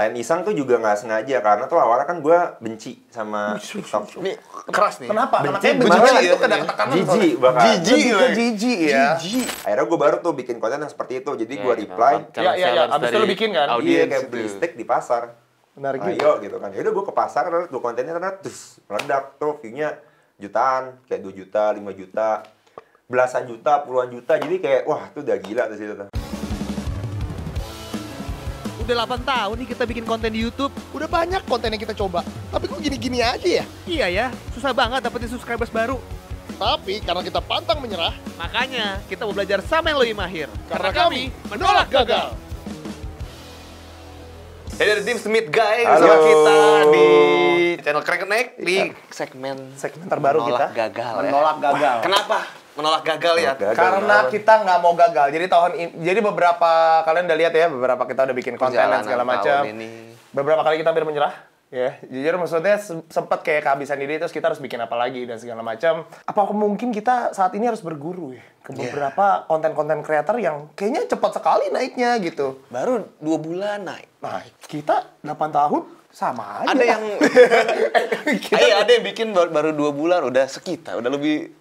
Selain iseng tuh juga nggak sengaja, karena tuh awalnya kan gue benci sama TikTok. Ini keras nih. Kenapa? Benci Itu kadang-kadang jijik bahkan. Jijik ya. Akhirnya gue baru tuh bikin konten yang seperti itu. Jadi gue reply. Iya. Abis itu lu bikin kan? Iya, kayak beli steak di pasar. Benar gitu. Ayo gitu kan. Yaudah gue ke pasar, gue kontennya ternyata terus meledak tuh, view-nya jutaan, kayak 2 juta, 5 juta, belasan juta, puluhan juta. Jadi kayak wah itu udah gila tuh situ tuh. Udah 8 tahun nih kita bikin konten di YouTube. Udah banyak konten yang kita coba. Tapi kok gini-gini aja ya? Iya ya, susah banget dapetin subscribers baru. Tapi karena kita pantang menyerah, Makanya kita mau belajar sama yang lebih mahir. karena kami menolak gagal. Jadi ada Dims the Meat Guy Halo. bersama kita di channel Crank Neck di segmen terbaru menolak kita. gagal ya. Menolak gagal. Kenapa menolak gagal ya? Gagal. Karena kita nggak mau gagal. Jadi jadi beberapa kalian udah lihat ya, beberapa kita udah bikin konten dan segala Perjalanan macam. tahun ini. Beberapa kali kita hampir menyerah. Ya, jujur maksudnya sempat kayak kehabisan ide, terus kita harus bikin apa lagi dan segala macam. Apa mungkin kita saat ini harus berguru ya ke beberapa konten-konten kreator yang kayaknya cepat sekali naiknya gitu. Baru 2 bulan naik. Nah, kita 8 tahun sama aja. Ada yang ada yang bikin baru 2 bulan udah sekitar, udah lebih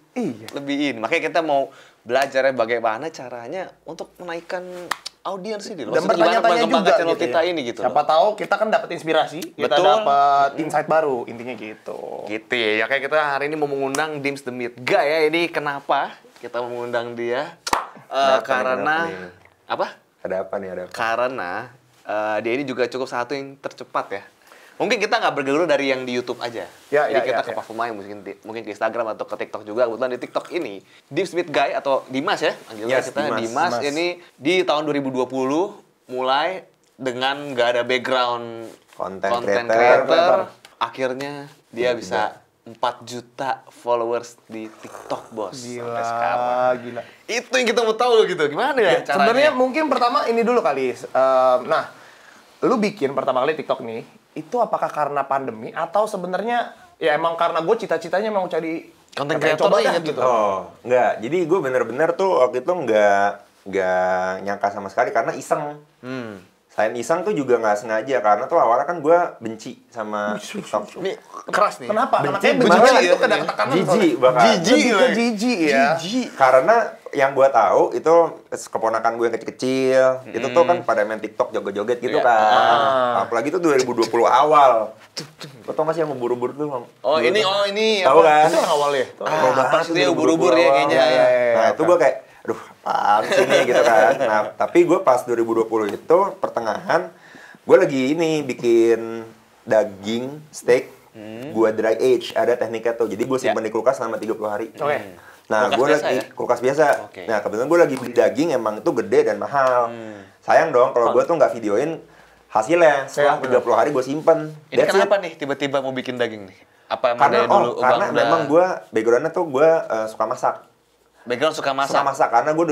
lebih ini. Makanya kita mau belajar ya bagaimana caranya untuk menaikkan audiens ini loh. Dan Maksudnya gimana bertanya-tanya juga mengembangkan channel gitu kita ya. ini gitu Siapa loh. tahu kita kan dapat inspirasi, kita Betul. dapat insight baru, intinya gitu. Gitu ya. Kayak kita hari ini mau mengundang Dims the Meat Guy ya. Ini kenapa kita mau mengundang dia? Karena apa? Ada apa nih, ada apa? Karena dia ini juga cukup satu yang tercepat ya. Mungkin kita nggak berguru dari yang di YouTube aja. Jadi kita ke platform lain, mungkin ke Instagram atau ke TikTok juga. Kebetulan di TikTok ini, Dims the Meat Guy atau Dimas ya, panggilnya Yes, kita Dimas. Dimas ini di tahun 2020 mulai dengan nggak ada background Konten creator. creator. Akhirnya dia bisa 4 juta followers di TikTok, bos. Sampai sekarang. Gila. Itu yang kita mau tahu gitu. Gimana ya caranya? Sebenarnya mungkin pertama ini dulu kali. Nah, lu bikin pertama kali TikTok nih, itu apakah karena pandemi atau sebenarnya ya emang karena gue cita-citanya mau cari Konten pengen kreator coba nih dah gitu. Oh, enggak. Jadi gue bener-bener tuh waktu itu enggak nyangka sama sekali karena iseng. Selain iseng tuh juga nggak sengaja, karena tuh awalnya kan gue benci sama TikTok. Ini keras nih. Kenapa? Benci Karena banget benci ya. itu kadang-kadang Jijik bahkan. Jijik ya. Karena yang gue tahu itu keponakan gue yang kecil-kecil, itu tuh kan pada main TikTok joget-joget gitu Iya. kan. Apalagi tuh 2020 awal. Lo tau gak sih yang ubur-ubur tuh? Oh ini Tahu apa? kan? Itu yang awalnya. Apa sih dia ubur-ubur ya kayaknya. Nah itu gue kayak, aduh apaan sih ini gitu kan. Nah tapi gue pas 2020 itu pertengahan, gue lagi ini bikin daging steak, gue dry age, ada tekniknya tuh. Jadi gue simpan di kulkas selama 30 hari. Oke. Nah, Kulkas gue biasa lagi ya? kulkas biasa. Oke. Nah, kebetulan gue lagi beli daging emang itu gede dan mahal. Sayang dong kalau gue tuh nggak videoin hasilnya. Setelah 30 hari gue simpen. Ini kenapa nih tiba-tiba mau bikin daging nih? Apa emang Karena dari dulu karena udah memang gue backgroundnya tuh gue suka masak. background suka masak? Suka masak karena gue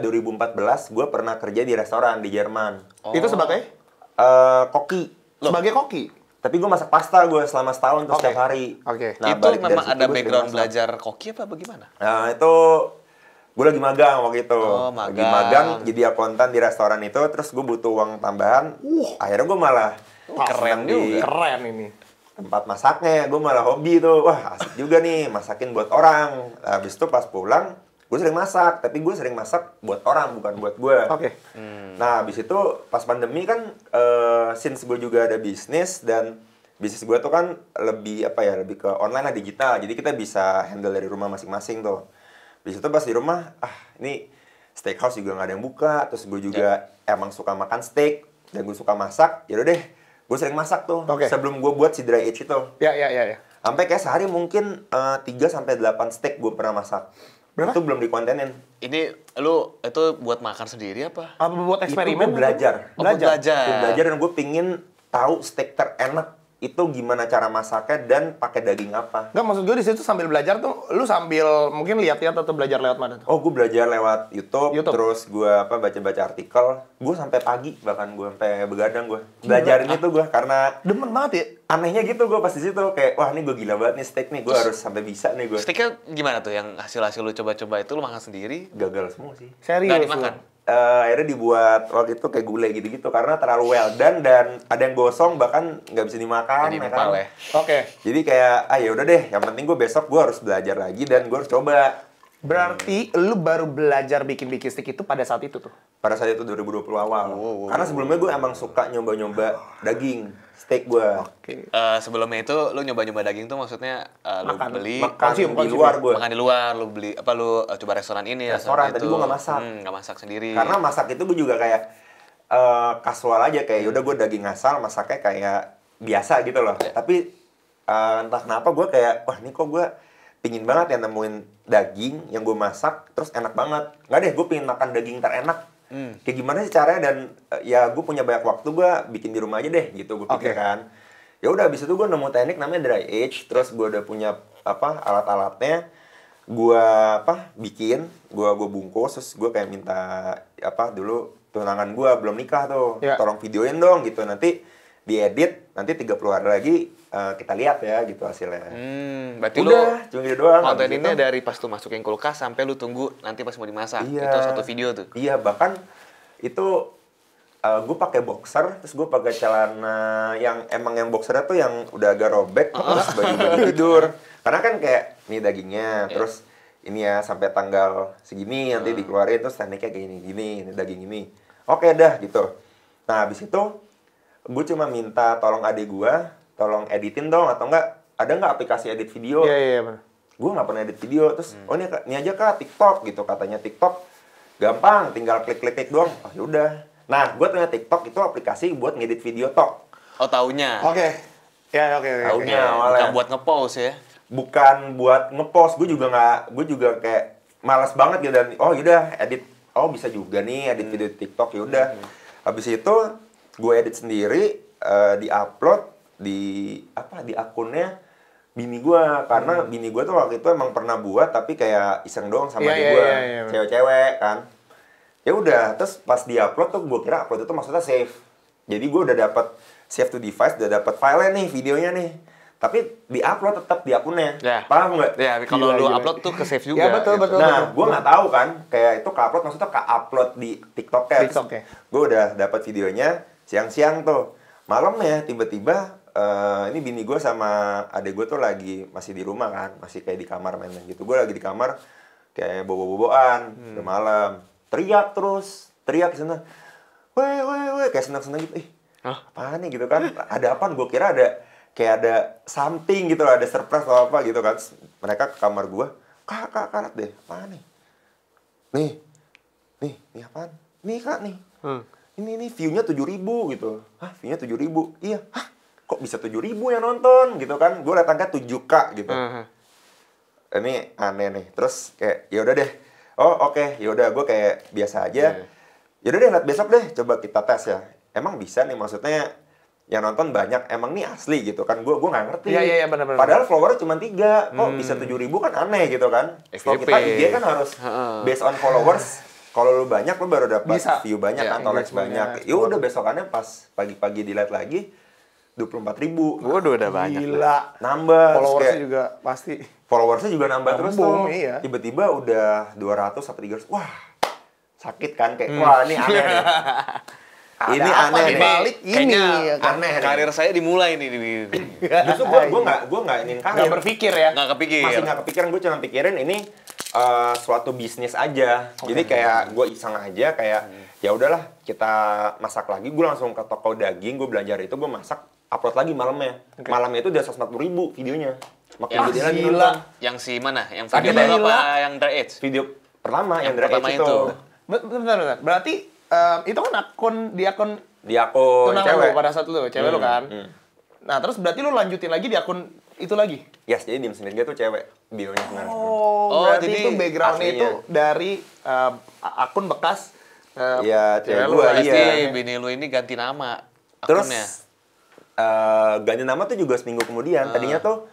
2014 gue pernah kerja di restoran di Jerman. Itu sebagai Koki. sebagai koki. Tapi gue masak pasta gue selama setahun tuh Oke. setiap hari. Oke. Nah, Itu balik dari memang situ ada gue sering background masak. belajar koki apa bagaimana? Nah, itu gue lagi magang waktu itu. Oh, Lagi magang. magang jadi akuntan di restoran itu, terus gue butuh uang tambahan. Akhirnya gue malah Keren seneng di juga. Keren ini. tempat masaknya. Gue malah hobi tuh. Wah, asik juga nih masakin buat orang. Habis itu pas pulang, gue sering masak. Tapi gue sering masak buat orang, bukan buat gue. Oke. Nah, habis itu pas pandemi kan, since gue juga ada bisnis dan bisnis gue tuh kan lebih apa ya, lebih ke online lah, digital. Jadi kita bisa handle dari rumah masing-masing tuh. Habis itu pas di rumah, ini steakhouse juga nggak ada yang buka. Terus gue juga emang suka makan steak dan gue suka masak. Yaudah deh, gue sering masak tuh. Oke. Sebelum gue buat si dry age itu. Ya. Sampai kayak sehari mungkin 3-8 steak gue pernah masak. Berapa? Itu belum dikontenin. Ini lu itu buat makan sendiri apa? Apa buat eksperimen? Itu gue belajar. Oh, buat belajar. Gue belajar dan gue pingin tahu steak terenak itu gimana cara masaknya dan pakai daging apa. Enggak, maksud gue di situ sambil belajar tuh, lu sambil mungkin lihat-lihat atau belajar lewat mana tuh? Oh, gue belajar lewat YouTube. YouTube. Terus gue baca-baca artikel. Gue sampai pagi, bahkan gue sampai begadang gue. Belajarin itu gue karena Demen banget ya. anehnya gitu gue pas di situ kayak wah ini gue gila banget nih steak nih, gue harus sampai bisa nih gue. Steaknya gimana tuh yang hasil-hasil lu coba-coba itu lu makan sendiri? Gagal semua sih. Serius. Nggak lu. dimakan? akhirnya dibuat waktu itu kayak gulai gitu-gitu karena terlalu well done dan ada yang gosong bahkan nggak bisa dimakan Jadi ya kan. Oke. Jadi kayak ya udah deh, yang penting gue besok gue harus belajar lagi dan gue harus coba. Berarti lu baru belajar bikin stick itu pada saat itu tuh? Pada saat itu 2020 awal. Karena sebelumnya gue emang suka nyoba-nyoba daging, steak gue. Oke. Sebelumnya itu lu nyoba-nyoba daging tuh maksudnya lu beli Makan di luar gue. makan di luar, lu beli apa lu coba restoran ini, Restoran, itu. tapi gue nggak masak. Nggak masak sendiri. Karena masak itu gue juga kayak kasual aja, kayak yaudah gue daging asal, masaknya kayak biasa gitu loh. Tapi entah kenapa gue kayak, wah ini kok gue pingin banget ya nemuin daging yang gue masak, terus enak banget. Nggak deh, gue pingin makan daging terenak. Kayak gimana sih caranya, dan ya gue punya banyak waktu, gue bikin di rumah aja deh gitu, gue pikir kan. Ya udah, abis itu gue nemu teknik namanya dry age, terus gue udah punya alat-alatnya, gue bikin, gue bungkus, terus gue kayak minta dulu tunangan gue belum nikah tuh, tolong videoin dong gitu, nanti diedit, nanti 30 hari lagi kita lihat ya gitu hasilnya. Berarti udah, cuma gitu doang. konten ini dari pas tuh masukin kulkas sampai lu tunggu nanti pas mau dimasak. Iya. Itu satu video tuh. Iya, bahkan itu gue pakai boxer, terus gue pakai celana yang emang yang boxernya tuh yang udah agak robek, terus baju tidur. Karena kan kayak ini dagingnya, terus ini ya sampai tanggal segini nanti dikeluarin, terus tekniknya kayak gini, ini daging ini. Oke dah gitu. Nah habis itu gue cuma minta tolong adik gue, tolong editin dong, atau enggak ada nggak aplikasi edit video? Iya benar. Gue nggak pernah edit video, terus oh ini aja kak TikTok gitu, katanya TikTok gampang, tinggal klik doang. Oh yaudah. Nah gue ternyata TikTok itu aplikasi buat ngedit video tok. Oh taunya. Oke. Ya oke. Taunya awalnya. Bukan buat nge-pause ya. Bukan buat ngepost, gue juga kayak malas banget gitu, dan oh yaudah edit, oh bisa juga nih edit video di TikTok, yaudah. Habis itu gue edit sendiri, di-upload di akunnya bini gue, karena bini gue tuh waktu itu emang pernah buat tapi kayak iseng doang sama adik gue, cewek-cewek kan. Ya udah, terus pas di-upload tuh gue kira upload itu maksudnya save. Jadi gue udah dapat save to device, udah dapat file nih, videonya nih. Tapi di-upload tetap di akunnya. Paham nggak? Ya, kalau lu upload tuh ke save juga. Ya betul. Nah, gue nggak tahu kan, kayak itu ke-upload maksudnya ke-upload di TikTok ya. Gue udah dapat videonya siang-siang tuh. Malamnya tiba-tiba ini bini gue sama adek gue tuh lagi masih di rumah kan, masih kayak di kamar main gitu. Gue lagi di kamar kayak bobo-boboan, udah malam. Teriak di sana. Weh, kayak senang-senang gitu. Apaan nih gitu kan? Ada apaan? Gue kira kayak ada something gitu loh, ada surprise atau apa gitu kan. Terus mereka ke kamar gue, kak deh, apaan nih? Nih apaan? Nih kak nih. Ini view-nya 7.000 gitu. Hah, view-nya 7.000? Iya. Hah, kok bisa 7.000 yang nonton gitu kan? Gue liat angka 7K gitu. Ini aneh nih. Terus kayak ya udah deh. Oh oke, ya udah gue kayak biasa aja. Ya udah deh, liat besok deh, coba kita tes ya. Emang bisa nih, maksudnya yang nonton banyak, emang nih asli gitu kan? Gue nggak ngerti. Iya benar. Padahal follower cuma 3, kok bisa 7.000 kan aneh gitu kan? Kalau kita IG kan harus based on followers. Kalau lu banyak, lu baru dapat view banyak kan, atau likes banyak. Ya udah, besokannya pas pagi-pagi dilihat lagi 24.000. Waduh, udah banyak. Gila. Nambah. Followersnya juga pasti. Followersnya juga nambah terus tuh. Iya. Tiba-tiba udah 200 sampai 300. Wah, sakit kan kayak wah ini aneh nih. Ini aneh nih. Balik ini aneh nih. Karir saya dimulai nih. Justru gue nggak ingin karir. Nggak berpikir ya? Nggak kepikir. Masih nggak kepikiran, gue cuma pikirin ini suatu bisnis aja. Jadi kayak gue iseng aja kayak ya udahlah kita masak lagi. Gue langsung ke toko daging, gue belanja itu, gue masak, upload lagi malamnya. Malamnya itu udah 140.000 videonya. Makin gede lagi nonton. Yang si mana? Yang video baru apa yang Dry Age? Video pertama yang Dry Age itu. Bentar. Berarti itu kan akun tunangan cewek lu pada saat lu, cewek lu kan. Nah, terus berarti lu lanjutin lagi di akun itu lagi? Yes, jadi diem sendiri tuh cewek bionya sebenarnya. Oh, berarti jadi itu background-nya itu dari akun bekas iya, cewek lu. gua, iya. Bini lu ini ganti nama Terus akunnya. ganti nama tuh juga seminggu kemudian. Tadinya tuh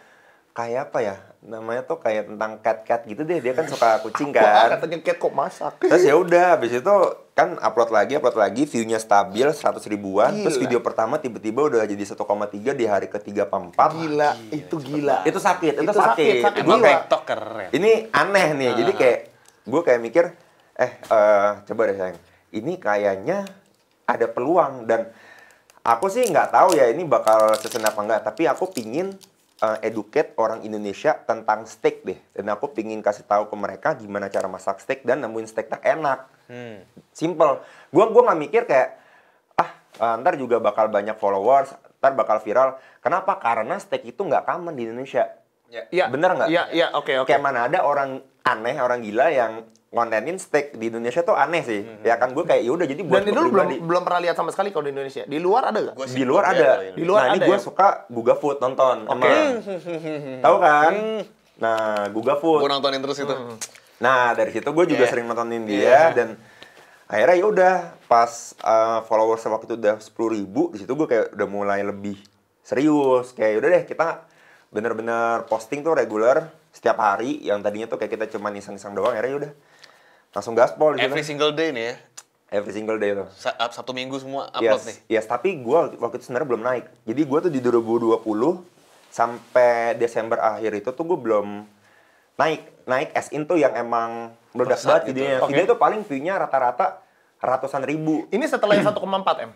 kayak apa ya? Namanya tuh kayak tentang cat gitu deh. Dia kan suka kucing kan. Katanya cat kok masak. Terus ya udah, habis itu kan upload lagi, view-nya stabil 100 ribuan. Gila. Terus video pertama tiba-tiba udah jadi 1,3 di hari ke-3 apa 4. Gila, itu gila. Itu sakit. sakit Emang gila. TikTok keren. Ini aneh nih. Jadi kayak gue kayak mikir, coba deh sayang. ini kayaknya ada peluang. Dan aku sih nggak tahu ya ini bakal sesen apa enggak, tapi aku pingin educate orang Indonesia tentang steak deh. Dan aku pingin kasih tahu ke mereka gimana cara masak steak dan nemuin steak terenak. Simple. Gua nggak mikir kayak ntar juga bakal banyak followers, ntar bakal viral. Kenapa? Karena steak itu nggak common di Indonesia. Iya. Bener nggak? Iya, oke. Kayak mana ada orang aneh, orang gila yang ngontenin steak di Indonesia tuh aneh sih. Ya kan gue kayak yaudah jadi buat Dan itu lu belum pernah lihat sama sekali kalau di Indonesia. Di luar ada nggak? Di luar ada. Di luar nah, ada. Ini gue ya? suka Guga Food nonton. Tahu kan? Nah, Guga Food. Gue nontonin terus itu. Nah, dari situ gue juga sering nontonin dia dan akhirnya ya udah pas followers waktu itu udah 10.000, di situ gue kayak udah mulai lebih serius. Kayak udah deh kita bener-bener posting tuh reguler setiap hari, yang tadinya tuh kayak kita cuma iseng-iseng doang, akhirnya udah langsung gaspol gitu. Every single day nih ya. Every single day tuh. Sabtu Minggu semua upload nih. Yes, tapi gue waktu itu sebenarnya belum naik. Jadi gue tuh di 2020 sampai Desember akhir itu tuh gue belum naik as in tuh yang emang meledak banget videonya. Oke. Video tuh paling view-nya rata-rata ratusan ribu. Ini setelah yang 1,4 M.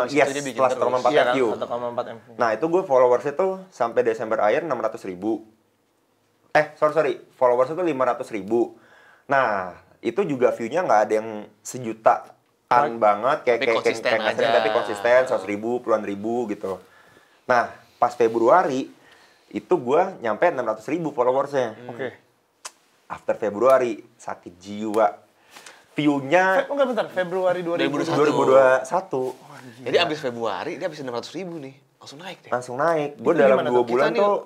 Yes, dia bikin setelah 1,4 Iya kan? view. 1,4 M. Nah, itu gue followers itu sampai Desember akhir 600.000. Sorry, followers itu 500.000. Nah, itu juga view-nya nggak ada yang sejutaan banget Tapi konsisten aja. tapi konsisten 100.000, puluhan ribu gitu. Nah, pas Februari itu gue nyampe 600.000 followersnya. Oke. After Februari sakit jiwa. View-nya Enggak bentar, Februari 2021. Jadi abis Februari dia abis 600.000 nih. Langsung naik deh. Langsung naik. Gue Itu dalam gimana 2 tuh? bulan Kita tuh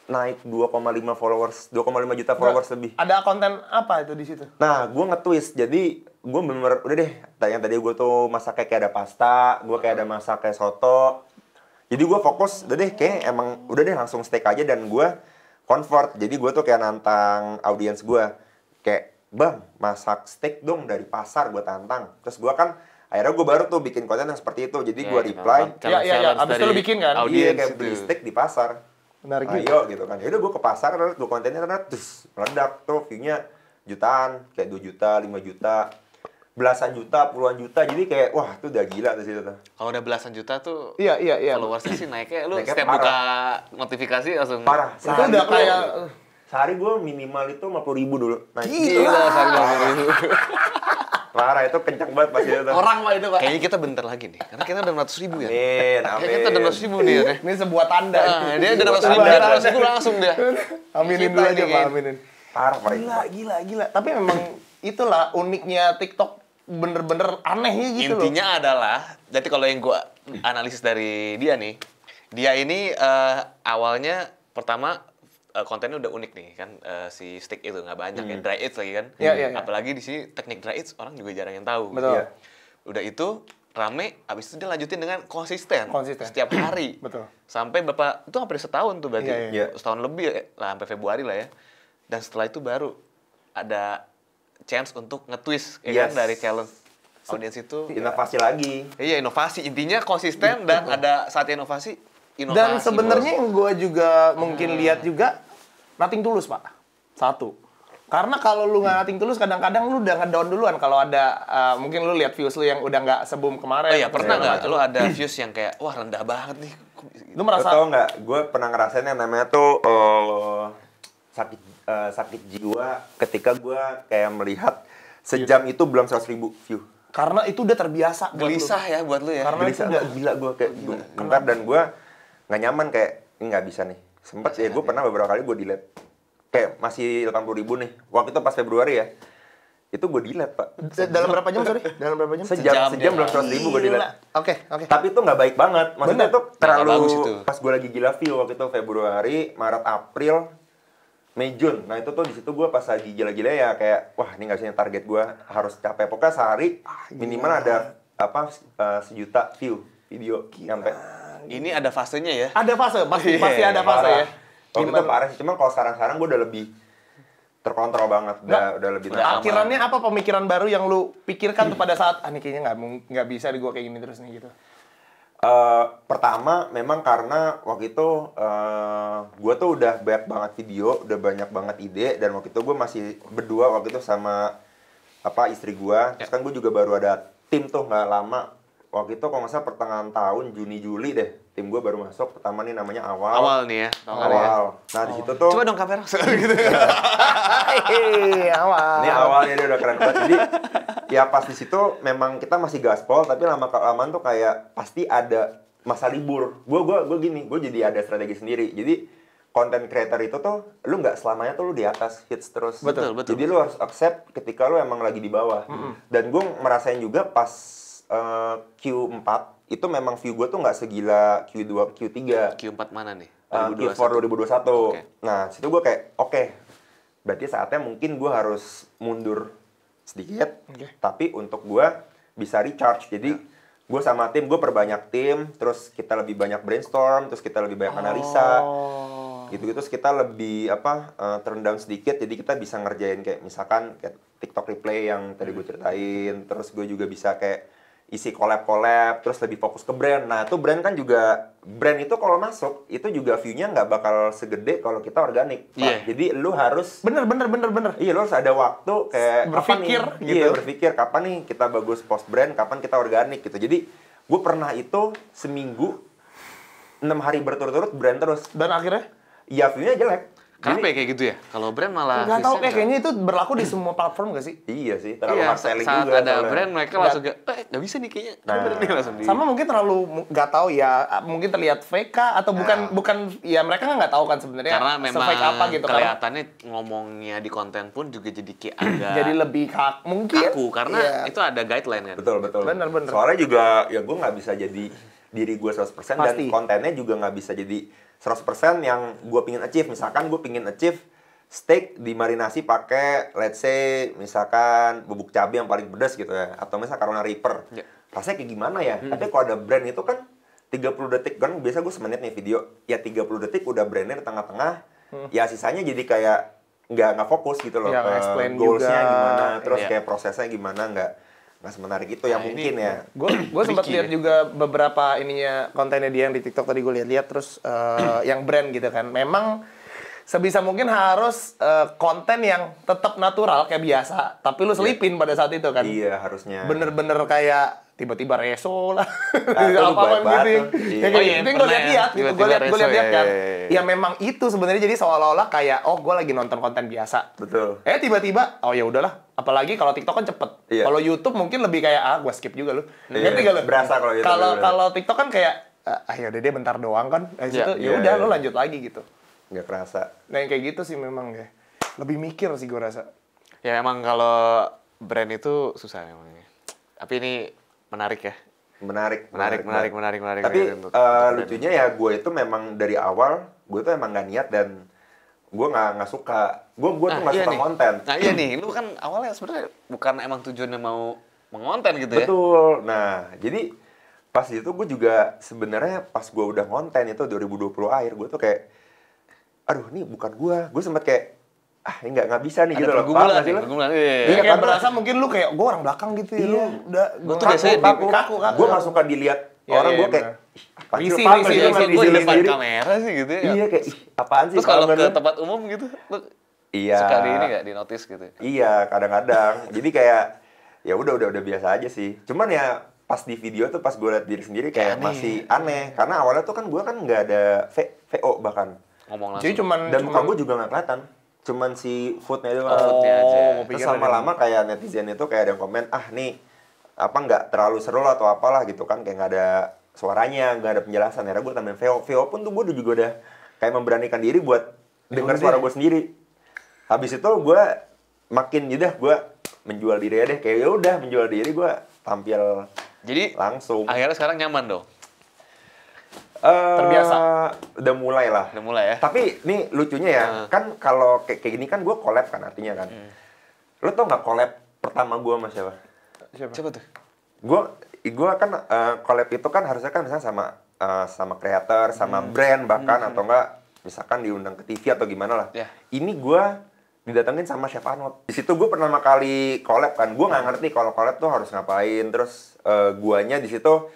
naik 2,5 followers, 2,5 juta followers lebih. Ada konten apa itu di situ? Nah, gue nge-twist. Jadi, gue bener udah deh. Yang tadi gue tuh masak kayak ada pasta, gue kayak ada masak kayak soto. Jadi gue fokus, udah deh kayak emang udah deh langsung steak aja dan gue convert. Jadi gue tuh kayak nantang audiens gue. Kayak, bang, masak steak dong dari pasar gue tantang. Terus gue kan, akhirnya gue baru tuh bikin konten yang seperti itu. Jadi gue reply, Iya. Abis itu lu bikin kan? iya kayak beli steak di pasar. Benar gitu. Ayo gitu kan. Yaudah gue ke pasar, gue kontennya terus meledak tuh view-nya jutaan, kayak 2 juta, 5 juta, belasan juta, puluhan juta. Jadi kayak wah itu udah gila tuh situ tuh. Kalau udah belasan juta tuh Iya. followersnya sih naiknya. Lu Naiknya setiap parah. buka notifikasi langsung Parah. Itu udah tuh- kayak sehari gue minimal itu 50.000 dulu. Nah, gila sampai parah itu kencang banget pas itu tuh. orang mah itu, Pak. Kayaknya kita bentar lagi nih, karena kita udah 600.000 ya. Amin, Kayaknya kita udah 600.000 nih ya. Ini sebuah tanda. Dia udah 600.000, dia 600.000 langsung dia. Aminin Kita dulu aja, ini. Pak. Aminin. Parah. Gila. Tapi memang itulah uniknya TikTok, bener-bener anehnya gitu loh. Intinya adalah, jadi kalau yang gua analisis dari dia nih, dia ini awalnya pertama kontennya udah unik nih kan, si steak itu nggak banyak ya, dry aged lagi kan. Iya. Apalagi di sini teknik dry aged orang juga jarang yang tahu. Betul. Iya. Udah itu rame, abis itu dia lanjutin dengan konsisten. Konsisten. Setiap hari. Betul. Sampai itu hampir setahun tuh berarti. Iya. Setahun lebih lah, sampai Februari lah ya. Dan setelah itu baru ada chance untuk nge-twist ya kan, Yes. dari challenge audience itu. Inovasi lagi. Iya, inovasi. Intinya konsisten dan ada saat inovasi. Dan Inovasi, sebenarnya bos. yang gue juga mungkin lihat juga nothing tulus, Pak. Satu. Karena kalau lu nggak nothing tulus, kadang-kadang lu udah ngedown duluan kalau ada mungkin lu lihat views lu yang udah nggak seboom kemarin. Oh iya, pernah segala nggak macam. lo ada views yang kayak wah rendah banget nih. Kok bisa gitu? Lu Lo merasa tau nggak? Gue pernah ngerasain yang namanya tuh sakit jiwa ketika gue kayak melihat sejam itu belum 100.000 view. karena itu udah terbiasa buat lu. Gelisah ya buat lu ya. Karena Gelisah, itu udah gila gue kayak bentar dan gue nggak nyaman kayak ini nggak bisa nih. Sempet ya gue pernah beberapa kali gue delete. Kayak masih 80.000 nih. Waktu itu pas Februari ya. Itu gue delete, Pak. dalam berapa jam, sorry? Dalam berapa jam? Sejam Sejam belum 100.000 gue delete. Gila. Oke. Tapi itu nggak baik banget. Maksudnya Bener. tuh terlalu bagus itu. pas gue lagi gila view waktu itu Februari, Maret, April, Mei, Jun. Nah itu tuh di situ gue pas lagi gila-gila ya kayak wah ini nggak bisa nih, target gue harus capai. Pokoknya sehari minimal ada sejuta view video nyampe. Ini ada fasenya ya. Ada fase, pasti Iya, ada fase ya. Waktu itu parah sih. Cuma kalau sekarang gue udah lebih terkontrol banget. Udah lebih udah tenang. Akhirannya apa pemikiran baru yang lu pikirkan tuh pada saat ini kayaknya nggak bisa di gua kayak gini terus nih gitu. Pertama memang karena waktu itu gue tuh udah banyak banget video, udah banyak banget ide, dan waktu itu gue masih berdua waktu itu sama istri gue. Terus kan gue juga baru ada tim tuh nggak lama. Waktu itu kalau nggak salah pertengahan tahun Juni-Juli deh, tim gue baru masuk. Pertama nih namanya Awal. Awal nih ya. Awal. Nah di situ tuh. Coba dong kamera gitu. Awal. Ini awalnya dia udah keren banget. Jadi ya pas di situ memang kita masih gaspol, tapi lama-kelamaan tuh kayak pasti ada masa libur. Gue gini, gue jadi ada strategi sendiri. Jadi content creator itu tuh lu nggak selamanya tuh lu di atas hits terus. Betul. Jadi lu harus accept ketika lu emang lagi di bawah. Dan gue merasain juga pas Q4 itu memang view gue tuh nggak segila Q2, Q3. Q4 mana nih? Q4 2021. Okay. Nah, situ gue kayak oke, berarti saatnya mungkin gue harus mundur sedikit. Tapi untuk gue bisa recharge. Jadi gue sama tim, gue perbanyak tim, terus kita lebih banyak brainstorm, terus kita lebih banyak analisa. Gitu-gitu, terus kita lebih turn down sedikit, jadi kita bisa ngerjain kayak misalkan kayak TikTok replay yang tadi gue ceritain. Terus gue juga bisa kayak isi collab, terus lebih fokus ke brand. Nah, itu brand kan juga, brand itu kalau masuk, itu juga view-nya nggak bakal segede kalau kita organik. Yeah. Jadi lu harus... Bener. Iya, lu harus ada waktu kayak... Berpikir kapan nih, gitu. Iya, berpikir kapan nih kita bagus post brand, kapan kita organik gitu. Jadi, gue pernah itu seminggu, 6 hari berturut-turut brand terus. Dan akhirnya? Ya, view-nya jelek. Kenapa ya kayak gitu ya? Kalau brand malah Nggak tahu, views-nya kayaknya itu berlaku di semua platform nggak sih? Iya sih, terlalu hard selling saat juga. ada soalnya. brand mereka langsung kayak, nggak bisa nih kayaknya. Nah, langsung di... Sama mungkin terlalu nggak tahu ya, mungkin terlihat fake kah atau bukan ya mereka nggak tahu kan sebenarnya karena memang se-fake apa gitu kan. kelihatannya ngomongnya di konten pun juga jadi kayak agak Jadi lebih mungkin kaku karena iya. itu ada guideline kan. Betul. Bener. Soalnya juga ya gue nggak bisa jadi diri gue 100% dan Pasti. kontennya juga nggak bisa jadi 100% yang gue pingin achieve. Misalkan gue pingin achieve steak dimarinasi pakai let's say misalkan bubuk cabai yang paling pedas gitu ya, atau misalkan Carolina Reaper. Ya. Rasanya kayak gimana ya? Tapi kalau ada brand itu kan 30 detik kan biasa gue semenit nih video. Ya 30 detik udah brandnya di tengah-tengah. Ya sisanya jadi kayak nggak fokus gitu loh. Ya, explain Goalsnya juga. gimana, terus Iya. kayak prosesnya gimana, nggak semenarik itu yang mungkin ya. Gue sempat Tricky lihat ya. juga beberapa ininya kontennya dia yang di TikTok tadi gue lihat terus yang brand gitu kan. Memang sebisa mungkin harus konten yang tetap natural kayak biasa, tapi lu selipin pada saat itu kan. Iya, harusnya. Bener-bener kayak tiba-tiba reso lah. itu Apa-apa banyak gitu. banget tuh. Iya. Ya kayak gitu gue pernah ya. lihat gitu. Gue Tiba-tiba lihat reso, kan. iya. Ya memang itu sebenarnya jadi seolah-olah kayak gue lagi nonton konten biasa. Betul. Tiba-tiba ya udahlah. Apalagi kalau TikTok kan cepet. Iya. Kalau YouTube mungkin lebih kayak gue skip juga lu. Iya, Ngerti gak lu? berasa kalau YouTube, bener. Kalau TikTok kan kayak ya udah dia bentar doang kan. Habis Iya. itu ya udah Iya. lu lanjut lagi gitu. Nggak kerasa. Nah yang kayak gitu sih memang ya. Lebih mikir sih gue rasa. Ya emang kalau brand itu susah emangnya. Tapi ini menarik ya. Menarik. Untuk Tapi brand lucunya ya gue itu memang dari awal gue tuh emang nggak niat dan gue nggak suka. Gue tuh nggak iya suka nih. konten. Nah iya nih, lu kan awalnya sebenarnya bukan emang tujuannya mau mengonten gitu ya. Betul. Nah, jadi pas itu gue juga sebenarnya pas gue udah konten itu 2020 akhir gue tuh kayak aduh ini bukan gue. Gue sempet kayak ini nggak bisa nih Ada gitu loh. pergumulan Paham nggak sih nih, lo? pergumulan. Iya. Iya, Iya, kayak karena- berasa mungkin lu kayak gue orang belakang gitu ya. Iya. Lu udah Gua tuh biasanya kaku. Gue nggak suka dilihat Iya, orang. iya, Gue kayak bener. apaan sih, Risih, paham nggak risih, sih lo risih. ngeliat Gue diri di depan sendiri? kamera sih gitu ya. Iya kayak apaan sih? Terus kalau paham ke nggak lo? tempat umum gitu, lu Iya. suka di ini nggak, di notice gitu? Iya, kadang-kadang. Jadi kayak ya udah biasa aja sih. Cuman ya pas di video tuh pas gue liat diri sendiri kayak Aneh. masih aneh. Karena awalnya tuh kan gue kan nggak ada VO bahkan. Ngomong langsung. Jadi cuman Dan muka gue juga nggak kelihatan. Cuman si foodnya doang. Foodnya aja. gue Terus pikir lama-lama kayak netizen itu kayak ada yang komen, nih apa nggak terlalu seru lah atau apalah gitu kan. Kayak nggak ada suaranya, nggak ada penjelasan. Akhirnya gue tambahin VO. VO pun tuh gue juga udah kayak memberanikan diri buat dengar suara gue sendiri. Habis itu gue makin gue menjual diri aja deh. Kayak ya udah menjual diri gue tampil Jadi langsung. akhirnya sekarang nyaman dong. Terbiasa. Udah mulai lah. Udah mulai ya. Tapi nih lucunya ya, kan kalau kayak gini kan gue collab kan artinya kan. Lo tau nggak collab pertama gue sama siapa? Coba tuh. Gue kan collab itu kan harusnya kan misalnya sama creator, sama brand bahkan atau enggak misalkan diundang ke TV atau gimana lah. Ya. Ini gue didatengin sama Chef Anot. Di situ gue pertama kali collab kan, gue nggak ngerti kalau collab tuh harus ngapain. Terus guanya di situ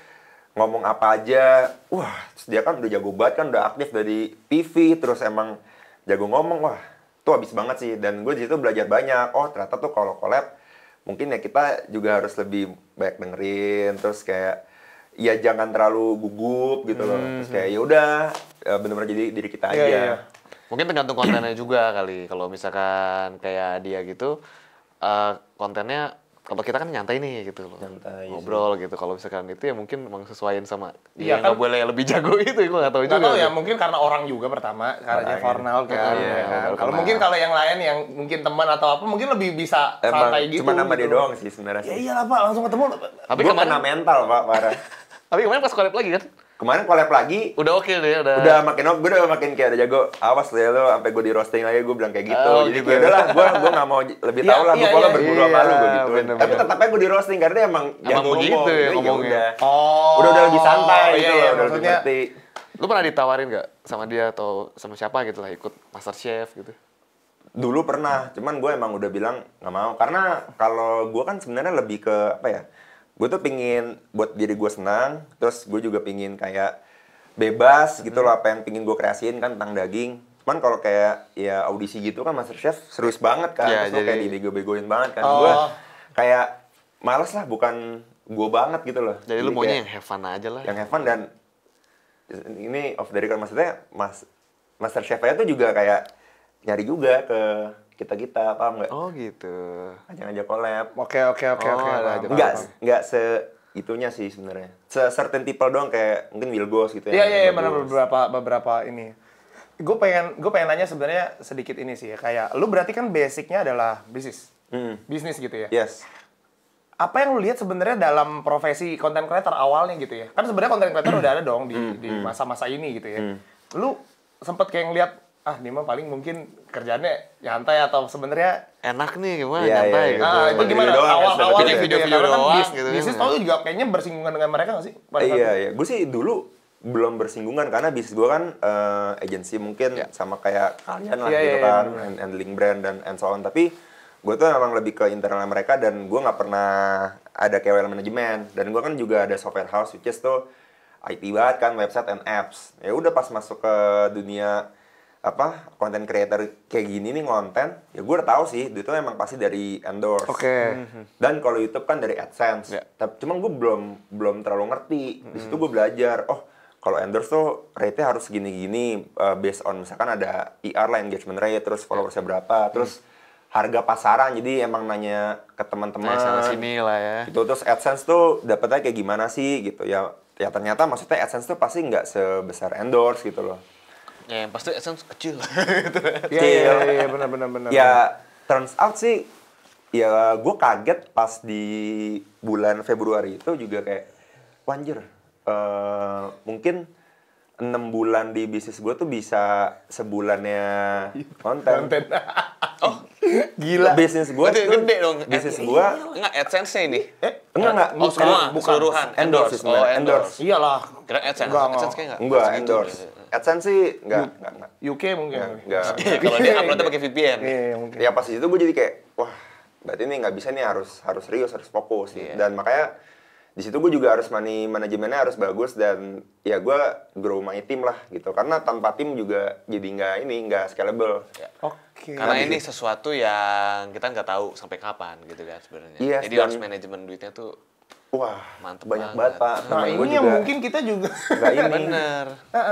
ngomong apa aja. Wah, terus dia kan udah jago banget kan, udah aktif dari TV, terus emang jago ngomong. Wah, tuh habis banget sih. Dan gue di situ belajar banyak. Oh, ternyata tuh kalau collab mungkin ya kita juga harus lebih banyak dengerin, terus kayak ya jangan terlalu gugup gitu loh. Terus kayak ya udah benar-benar jadi diri kita aja. Iya. Mungkin tergantung kontennya juga kali. Kalau misalkan kayak dia gitu, kontennya kalau kita kan nyantai nih gitu loh, Nyantai, ngobrol gitu. Kalau misalkan itu ya mungkin emang sesuaiin sama Iya, dia kan? nggak boleh lebih jago itu, gue nggak tahu Nggak juga. tahu ya, mungkin karena orang juga pertama, karena Fornal kan. Iya, Kan. baru Kalau kenal. mungkin kalau yang lain yang mungkin teman atau apa, mungkin lebih bisa Emang santai gitu. cuma nama dia gitu. doang sih sebenarnya. Ya iyalah Pak, langsung ketemu. Tapi Gue kemarin, kena mental Pak, parah. tapi kemarin pas collab lagi kan, Kemarin collab lagi, udah oke deh, udah makin kayak ada jago. Awas deh lo, sampai gue di roasting lagi, gue bilang kayak gitu. Oh, Jadi gitu. ya udahlah, gue nggak mau lebih tahu lah. Gue pokoknya berburu sama lu gue gitu. bener-bener. Tapi tetap aja gue di roasting karena dia emang jago begitu ngomong. ya Jadi ngomongnya. udah. Oh. Udah lebih santai iya, gitu iya, loh, udah lebih maksudnya ngerti. Lu pernah ditawarin nggak sama dia atau sama siapa gitu lah ikut MasterChef gitu? Dulu pernah, cuman gue emang udah bilang nggak mau. Karena kalau gue kan sebenarnya lebih ke apa ya? Gue tuh pingin buat diri gue senang, terus gue juga pingin kayak bebas gitu loh, apa yang pingin gue kreasiin kan tentang daging. Cuman kalau kayak ya audisi gitu kan MasterChef serius banget kan, Ya, terus lo jadi- kayak dibego-begoin banget kan. Oh. Gue kayak males lah, bukan gue banget gitu loh. Jadi lu maunya yang kayak have fun aja lah. yang have fun. Dan ini off the record, maksudnya MasterChef aja tuh juga kayak nyari juga ke kita-kita, paham nggak? Oh gitu. Ngajak collab. Oke. Oh, ada aja. Enggak itunya sih sebenarnya. Certain people doang kayak mungkin Wilgos gitu Iya, yang benar bagus. beberapa ini. Gue pengen nanya sebenarnya sedikit ini sih ya. Kayak lu berarti kan basicnya adalah bisnis. Bisnis gitu ya. Yes. Apa yang lu lihat sebenarnya dalam profesi content creator awalnya gitu ya? Kan sebenarnya content creator udah ada dong di masa-masa ini gitu ya. Lu sempet kayak ngeliat, ini mah paling mungkin kerjaannya nyantai atau sebenarnya Enak nih gimana Iya, nyantai iya, gitu. itu Video gimana doang, awalnya dapat gitu ya? video-video Karena kan doang gitu. bisnis tau juga kayaknya bersinggungan dengan mereka nggak sih? pada saat Iya, itu? iya. Gue sih dulu belum bersinggungan karena bisnis gue kan agency mungkin sama kayak kalian lah Iya, gitu iya, kan, bener. handling brand dan and so on. Tapi gue tuh memang lebih ke internal mereka dan gue nggak pernah ada KOL manajemen. Dan gue kan juga ada software house which is tuh IT banget kan, website and apps. Ya udah pas masuk ke dunia content creator kayak gini nih konten, ya gue udah tahu sih itu emang pasti dari endorse. Oke. Dan kalau YouTube kan dari AdSense. Ya. Tapi cuman gue belum terlalu ngerti. Di situ gue belajar, kalau endorse tuh rate-nya harus gini-gini based on misalkan ada IR lah, engagement rate, terus followersnya berapa, terus harga pasaran. Jadi emang nanya ke teman-teman. Nah, sana sini lah ya. Gitu. Terus AdSense tuh dapetnya kayak gimana sih gitu. Ya ternyata maksudnya AdSense tuh pasti nggak sebesar endorse gitu loh. Ya yang pasti essence kecil. Iya, benar. Ya turns out sih, ya gue kaget pas di bulan Februari itu juga kayak, wanjir, mungkin 6 bulan di bisnis gue tuh bisa sebulannya konten. Gila. Bisnis gue Berarti tuh, gede dong. bisnis gue, Enggak AdSense ini. enggak. Oh, semua keseluruhan. Endorse sih sebenarnya, endorse. Iyalah. Kira AdSense. Enggak, AdSense kayak enggak. Enggak, segitu endorse. ya. AdSense sih, enggak. UK mungkin. Enggak. Kalau dia uploadnya pakai VPN. Iya, mungkin. Ya pas itu gue jadi kayak, wah, berarti ini nggak bisa nih, harus serius, harus fokus. Iya. Dan makanya di situ gue juga harus manajemennya harus bagus dan ya gue grow my team lah gitu. Karena tanpa tim juga jadi nggak scalable. Oke. Karena ini sesuatu yang kita nggak tahu sampai kapan gitu kan sebenarnya. Yes, Jadi dan- harus manajemen duitnya tuh Wah, Mantep banyak banget. banget Pak. Nah, Temen ini gue yang juga mungkin kita juga nggak ini. bener.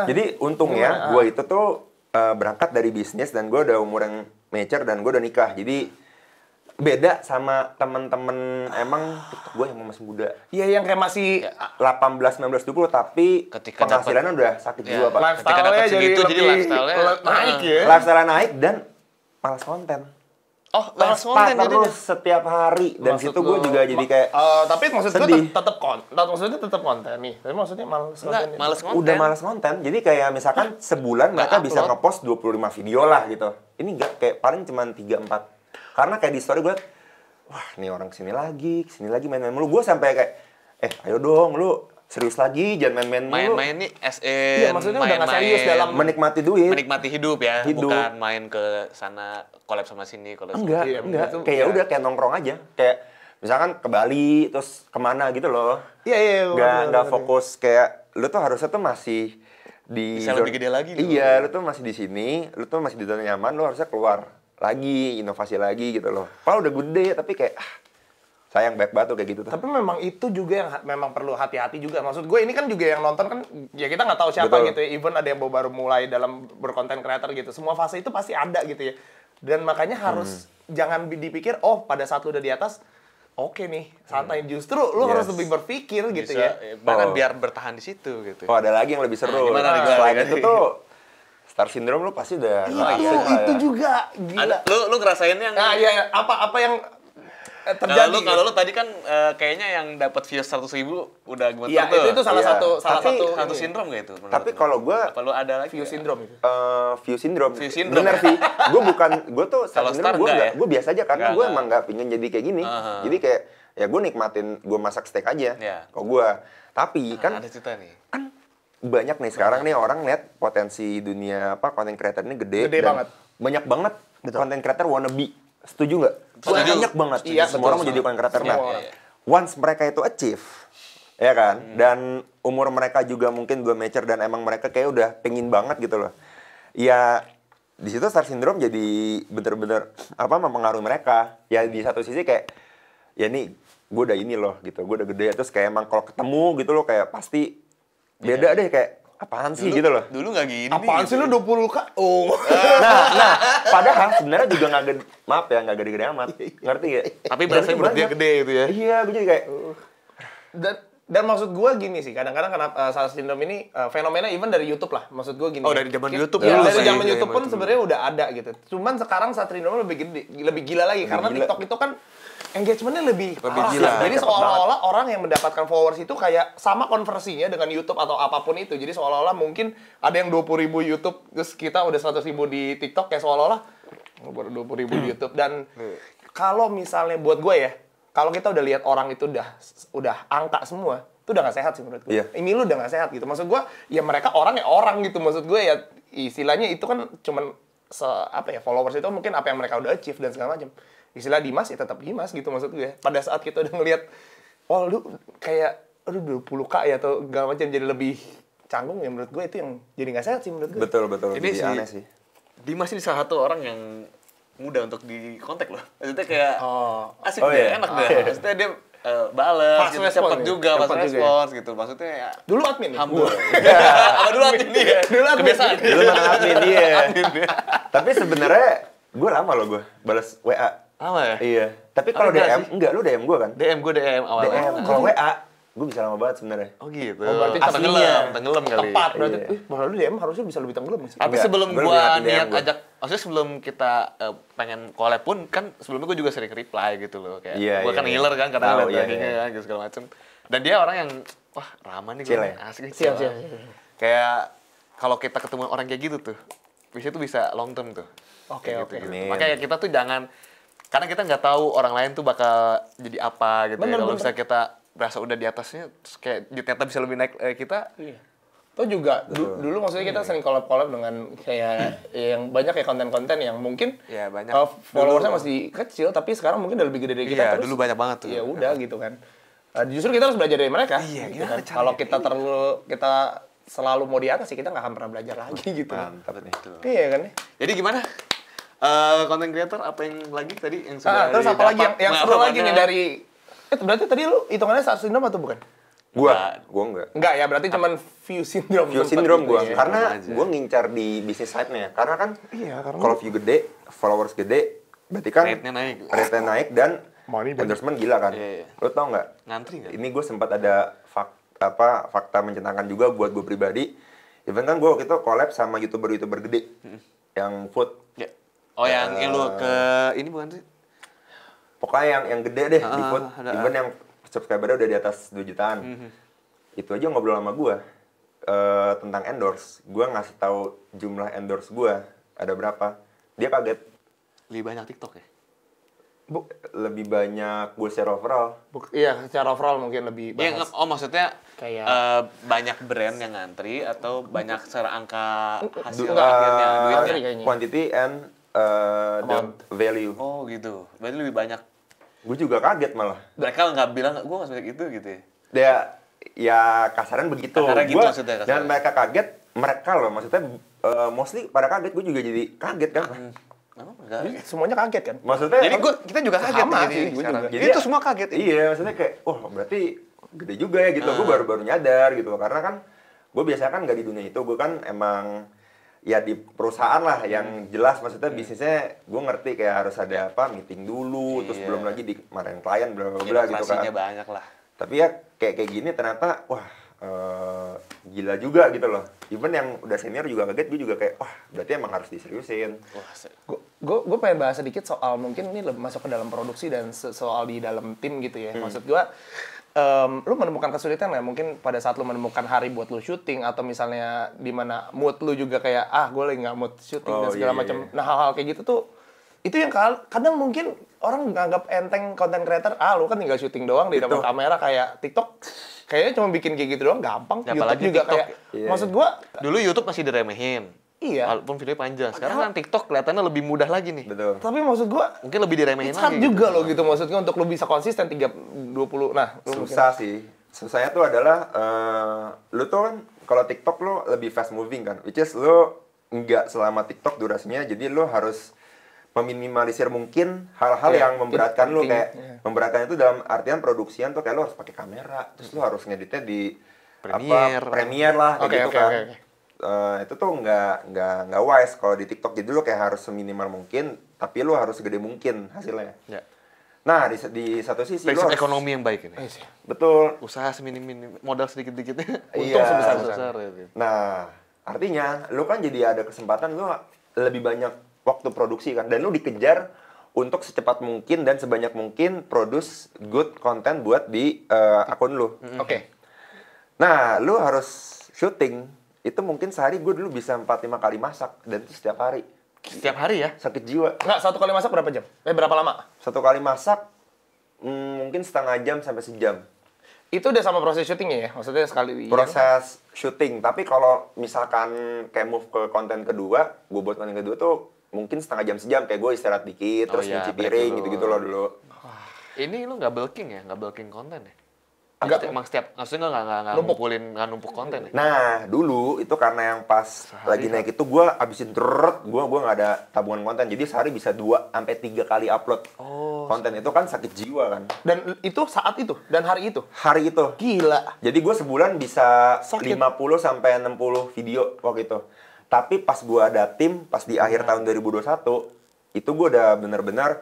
Jadi untungnya gue itu tuh berangkat dari bisnis dan gue udah umur yang mature dan gue udah nikah. Jadi beda sama temen-temen emang gue yang masih muda. Iya, yang kayak masih 18, 19, 20 tapi Ketika penghasilannya udah sakit Iya. jiwa Pak. Ketika dapat lifestyle-nya segitu, jadi lebih lifestyle-nya, naik ya. Lifestyle naik dan malas konten. Oh, malas Vespa konten jadinya. terus setiap hari dan Maksud situ gue lo- juga jadi kayak tapi maksud gue sedih. tetap konten nih. Tapi maksudnya males Enggak, konten. males konten. udah malas konten. Jadi kayak misalkan sebulan mereka Nggak bisa upload. ngepost 25 video lah gitu. Ini enggak, kayak paling cuma 3-4. Karena kayak di story gue, wah nih orang kesini lagi main-main mulu. Gue sampai kayak, ayo dong lu serius lagi, jangan main-main mulu. Main-main nih Iya, maksudnya udah nggak serius dalam Menikmati duit. menikmati hidup ya, Hidup. bukan main ke sana collab sama sini, collab sama Enggak, sini. Iya, enggak. itu- Kayak iya. udah kayak nongkrong aja. Kayak misalkan ke Bali, terus kemana gitu loh. Iya. Nggak fokus kayak lu tuh harusnya tuh masih di Bisa lebih gede lagi dulu. Iya, lu tuh masih di sini, lu tuh masih di zona nyaman, lu harusnya keluar lagi, inovasi lagi gitu loh. Padahal udah gede tapi kayak sayang banyak banget tuh kayak gitu tuh. Tapi memang itu juga yang memang perlu hati-hati juga. Maksud gue ini kan juga yang nonton kan ya kita nggak tahu siapa Betul. gitu ya. Even ada yang baru mulai dalam berkonten creator gitu. Semua fase itu pasti ada gitu ya. Dan makanya harus jangan dipikir oh pada saat lu udah di atas oke nih, santai. Justru lu harus lebih berpikir gitu ya. Bahkan biar bertahan di situ gitu. Oh, ada lagi yang lebih seru. gimana nih, Selain gimana itu nih? tuh Star Syndrome lu pasti udah Itu juga gila. Lu ngerasain yang Nah, iya, apa yang terjadi? Kalau lu tadi kan kayaknya yang dapat views 100.000 udah gemeter Iya, tuh. itu salah Iya. satu Satu sindrom gak itu? Tapi kalau gue apa lu ada lagi? view syndrome itu. view syndrome. View syndrome. Bener sih. Gue tuh Star Kalau Star Syndrome enggak ya? gue biasa aja karena Enggak, gue enggak. emang nggak pingin jadi kayak gini. Jadi kayak ya gue nikmatin gue masak steak aja. Iya. Kalau gue. Tapi kan ada cerita nih. banyak nih sekarang nih orang lihat potensi dunia content creator ini gede Gede dan banget. banyak banget content creator wannabe. Setuju nggak? Setuju. Banyak banget. Iya, Semua orang betul. mau jadi content creator. Semua Nah, orang. once mereka itu achieve, ya kan? Dan umur mereka juga mungkin belum mature dan emang mereka kayak udah pengen banget gitu loh. Ya di situ Star Syndrome jadi bener-bener mempengaruhi mereka. Ya di satu sisi kayak ya nih gue udah ini loh gitu, gue udah gede terus kayak emang kalau ketemu gitu loh kayak pasti beda deh kayak apaan sih gitu loh. Dulu nggak gini. Apaan sih lu 20K? Oh. Nah, padahal sebenarnya juga nggak gede, maaf ya nggak gede-gede amat, ngerti gak? Tapi berasanya menurut dia gede gitu ya. Iya, gue jadi kayak Dan maksud gue gini sih, kadang-kadang kenapa Star Syndrome ini fenomena even dari YouTube lah. Maksud gue gini. Oh, dari zaman YouTube ya, dulu dari sih. zaman Iya, YouTube pun betul. sebenarnya udah ada gitu. Cuman sekarang Star Syndrome lebih gede, lebih gila lagi karena gila. TikTok itu kan engagementnya lebih parah. gila. Jadi Cepet seolah-olah orang yang mendapatkan followers itu kayak sama konversinya dengan YouTube atau apapun itu. Jadi seolah-olah mungkin ada yang 20.000 YouTube terus kita udah 100.000 di TikTok kayak seolah-olah 20.000 di YouTube. Dan kalau misalnya buat gue ya, kalau kita udah lihat orang itu udah angka semua, itu udah gak sehat sih menurut gue. Iya. Ini lu udah gak sehat gitu. Maksud gue, ya mereka orang ya orang gitu. Maksud gue ya istilahnya itu kan cuman followers itu mungkin apa yang mereka udah achieve dan segala macam. Istilah Dimas ya tetap Dimas gitu maksud gue. Pada saat kita udah ngelihat, oh lu kayak aduh 20K ya atau segala macam jadi lebih canggung ya menurut gue itu yang jadi gak sehat sih menurut gue. betul Ini jadi sih, aneh sih. Dimas ini salah satu orang yang mudah untuk di kontak loh. Maksudnya kayak asik Oh, deh, iya. enak deh. Maksudnya dia bales, Fast gitu, respon cepet ya? juga, Cepet pas juga ya? respons gitu. Maksudnya ya Dulu admin ya? humble. Apa dulu admin dia? Dulu admin. Kebiasaan. Dulu mantan admin dia. Tapi sebenarnya gue lama loh gue balas WA. Lama ya? Iya. Tapi kalau enggak DM sih. enggak, lu DM gue kan? DM gue DM awalnya. DM. Kalau WA gue bisa lama banget sebenarnya. Oh gitu. Oh, berarti tenggelam kali. Tepat berarti. Iya. Malah lu DM harusnya bisa lebih tenggelam sih. Tapi Enggak, sebelum gua gua lebih niat DM gua. ajak, maksudnya sebelum kita pengen collab pun kan sebelumnya gua juga sering reply gitu loh kayak Iya, gua iya, kan iya. healer kan karena Tahu, liat iya, dagingnya iya. kan gitu segala macem. Dan dia orang yang wah ramah nih Chill gua ya? asik nih, Siap, chill. siap. Kayak kalau kita ketemu orang kayak gitu tuh bisa tuh bisa long term tuh. Oke, Kayak oke. gitu. Amin. Makanya kita tuh jangan, karena kita nggak tahu orang lain tuh bakal jadi apa gitu. Bener, Kalau bener. misalnya kita berasa udah di atasnya, terus kayak ternyata bisa lebih naik kita. Iya. Itu juga dulu maksudnya kita sering collab-collab dengan kayak yang banyak kayak konten-konten yang mungkin Iya, banyak. followersnya masih kecil tapi sekarang mungkin udah lebih gede dari kita. Iya, terus dulu banyak banget tuh. Ya udah gitu kan. Justru kita harus belajar dari mereka. Iya, gitu gimana kan. caranya? Kalau kita selalu mau di atas sih kita nggak akan pernah belajar lagi gitu. Mantap nih. Iya kan? Jadi gimana? Content creator apa yang lagi tadi yang Terus apa lagi yang seru lagi nih dari berarti tadi lu hitungannya Star Syndrome atau bukan? Gua enggak. Enggak ya, berarti cuman view syndrome. View sempet syndrome gitu gue, ya. karena Sama aja. gue ngincar di bisnis side-nya. Karena kan Iya, karena- kalau view gede, followers gede, berarti kan Rate-nya naik. rate-nya naik dan Money banyak. endorsement gila kan. Iya, iya. Lo tau nggak? Ngantri nggak? Ini gue sempat ada fakta mencentangkan juga buat gue pribadi. Even kan gue waktu itu collab sama youtuber gede yang food. Ya. Oh yang lu ke ini bukan sih? Pokoknya yang gede deh di food. ada. Even yang subscribernya udah di atas 2 jutaan. Itu aja ngobrol sama gue tentang endorse. Gue ngasih tahu jumlah endorse gue ada berapa. Dia kaget. Lebih banyak TikTok ya? Lebih banyak gue share overall. Iya, secara overall mungkin lebih Iya, bahas. maksudnya Kayak- banyak brand yang ngantri atau banyak secara angka hasil Enggak, akhirnya duitnya? ngantri kayaknya. Quantity and the value. Oh gitu, berarti lebih banyak. Gue juga kaget malah. Mereka nggak bilang, gue nggak sebanyak itu gitu ya? Dia ya kasaran begitu. Kasarnya gitu Gua- maksudnya, kasarnya. Dan mereka kaget, mereka loh maksudnya mostly pada kaget, gue juga jadi kaget kan. Kenapa? Semuanya kaget kan? Maksudnya Jadi kita juga kaget sama jadi sih, gua sekarang. juga. Jadi itu semua kaget. Iya, maksudnya kayak, wah berarti gede juga ya gitu. Gue baru-baru nyadar gitu. Karena kan gue biasanya kan nggak di dunia itu. Gue kan emang ya di perusahaan lah yang jelas maksudnya bisnisnya gue ngerti kayak harus ada apa meeting dulu, terus belum lagi dimarahin klien bla bla bla gitu kan. Banyak lah. Tapi ya kayak gini ternyata wah gila juga gitu loh. Even yang udah senior juga kaget, gue juga kayak wah berarti emang harus diseriusin. Gue pengen bahas sedikit soal mungkin ini masuk ke dalam produksi dan soal di dalam tim gitu ya. Maksud gue, lu menemukan kesulitan nggak? Mungkin pada saat lu menemukan hari buat lu syuting atau misalnya di mana mood lu juga kayak gue lagi nggak mood syuting dan segala macam. Nah hal-hal kayak gitu tuh itu yang kadang mungkin orang nganggap enteng content creator, lu kan tinggal syuting doang di depan kamera kayak TikTok. Kayaknya cuma bikin kayak gitu doang gampang. Ya, YouTube juga TikTok. kayak maksud gua dulu YouTube masih diremehin. Iya. Walaupun videonya panjang. Sekarang kan TikTok kelihatannya lebih mudah lagi nih. Betul. tapi maksud gua Mungkin lebih diremehin it's hard lagi. juga loh gitu maksudnya untuk lu bisa konsisten 20 nah lu Susah sih. Susahnya tuh adalah lu tuh kan kalau TikTok lu lebih fast moving kan. Which is lu nggak selama TikTok durasinya, jadi lu harus meminimalisir mungkin hal-hal yang memberatkan lu kayak memberatkan itu dalam artian produksian tuh kayak lu harus pakai kamera, terus lu harus ngeditnya di Premiere lah kayak gitu kan. Itu tuh nggak wise kalau di TikTok. Jadi lu kayak harus seminimal mungkin, tapi lu harus segede mungkin hasilnya. Ya. Nah di satu sisi lu Prinsip harus, ekonomi yang baik ini. betul. Usaha seminim-minim, modal sedikit-dikitnya. Iya. Untung sebesar-besar. Ya. Nah artinya lu kan jadi ada kesempatan lu lebih banyak waktu produksi kan, dan lu dikejar untuk secepat mungkin dan sebanyak mungkin produce good content buat di akun lu. Oke. Nah, lu harus syuting itu mungkin sehari gue dulu bisa 4-5 kali masak, dan itu setiap hari. Setiap hari ya? Sakit jiwa. Nggak, satu kali masak berapa jam? Berapa lama? Satu kali masak mungkin setengah jam sampai sejam. Itu udah sama proses syutingnya ya? Maksudnya sekali Proses syuting. Tapi kalau misalkan kayak move ke konten kedua, gue buat konten kedua tuh mungkin setengah jam sejam, kayak gue istirahat dikit, terus nyuci piring gitu-gitu loh dulu. Ini lu nggak bulking ya? Nggak bulking konten ya? Agak Emang maksudnya nggak numpuk konten ya? Nah, dulu itu karena yang pas lagi naik itu gue abisin gue nggak ada tabungan konten. Jadi sehari bisa 2-3 kali upload konten. Itu kan sakit jiwa kan. Dan itu saat itu? Dan hari itu? Hari itu. Gila. Jadi gue sebulan bisa Sakit. 50-60 video waktu itu. Tapi pas gue ada tim, pas di akhir tahun 2021, itu gue udah bener-bener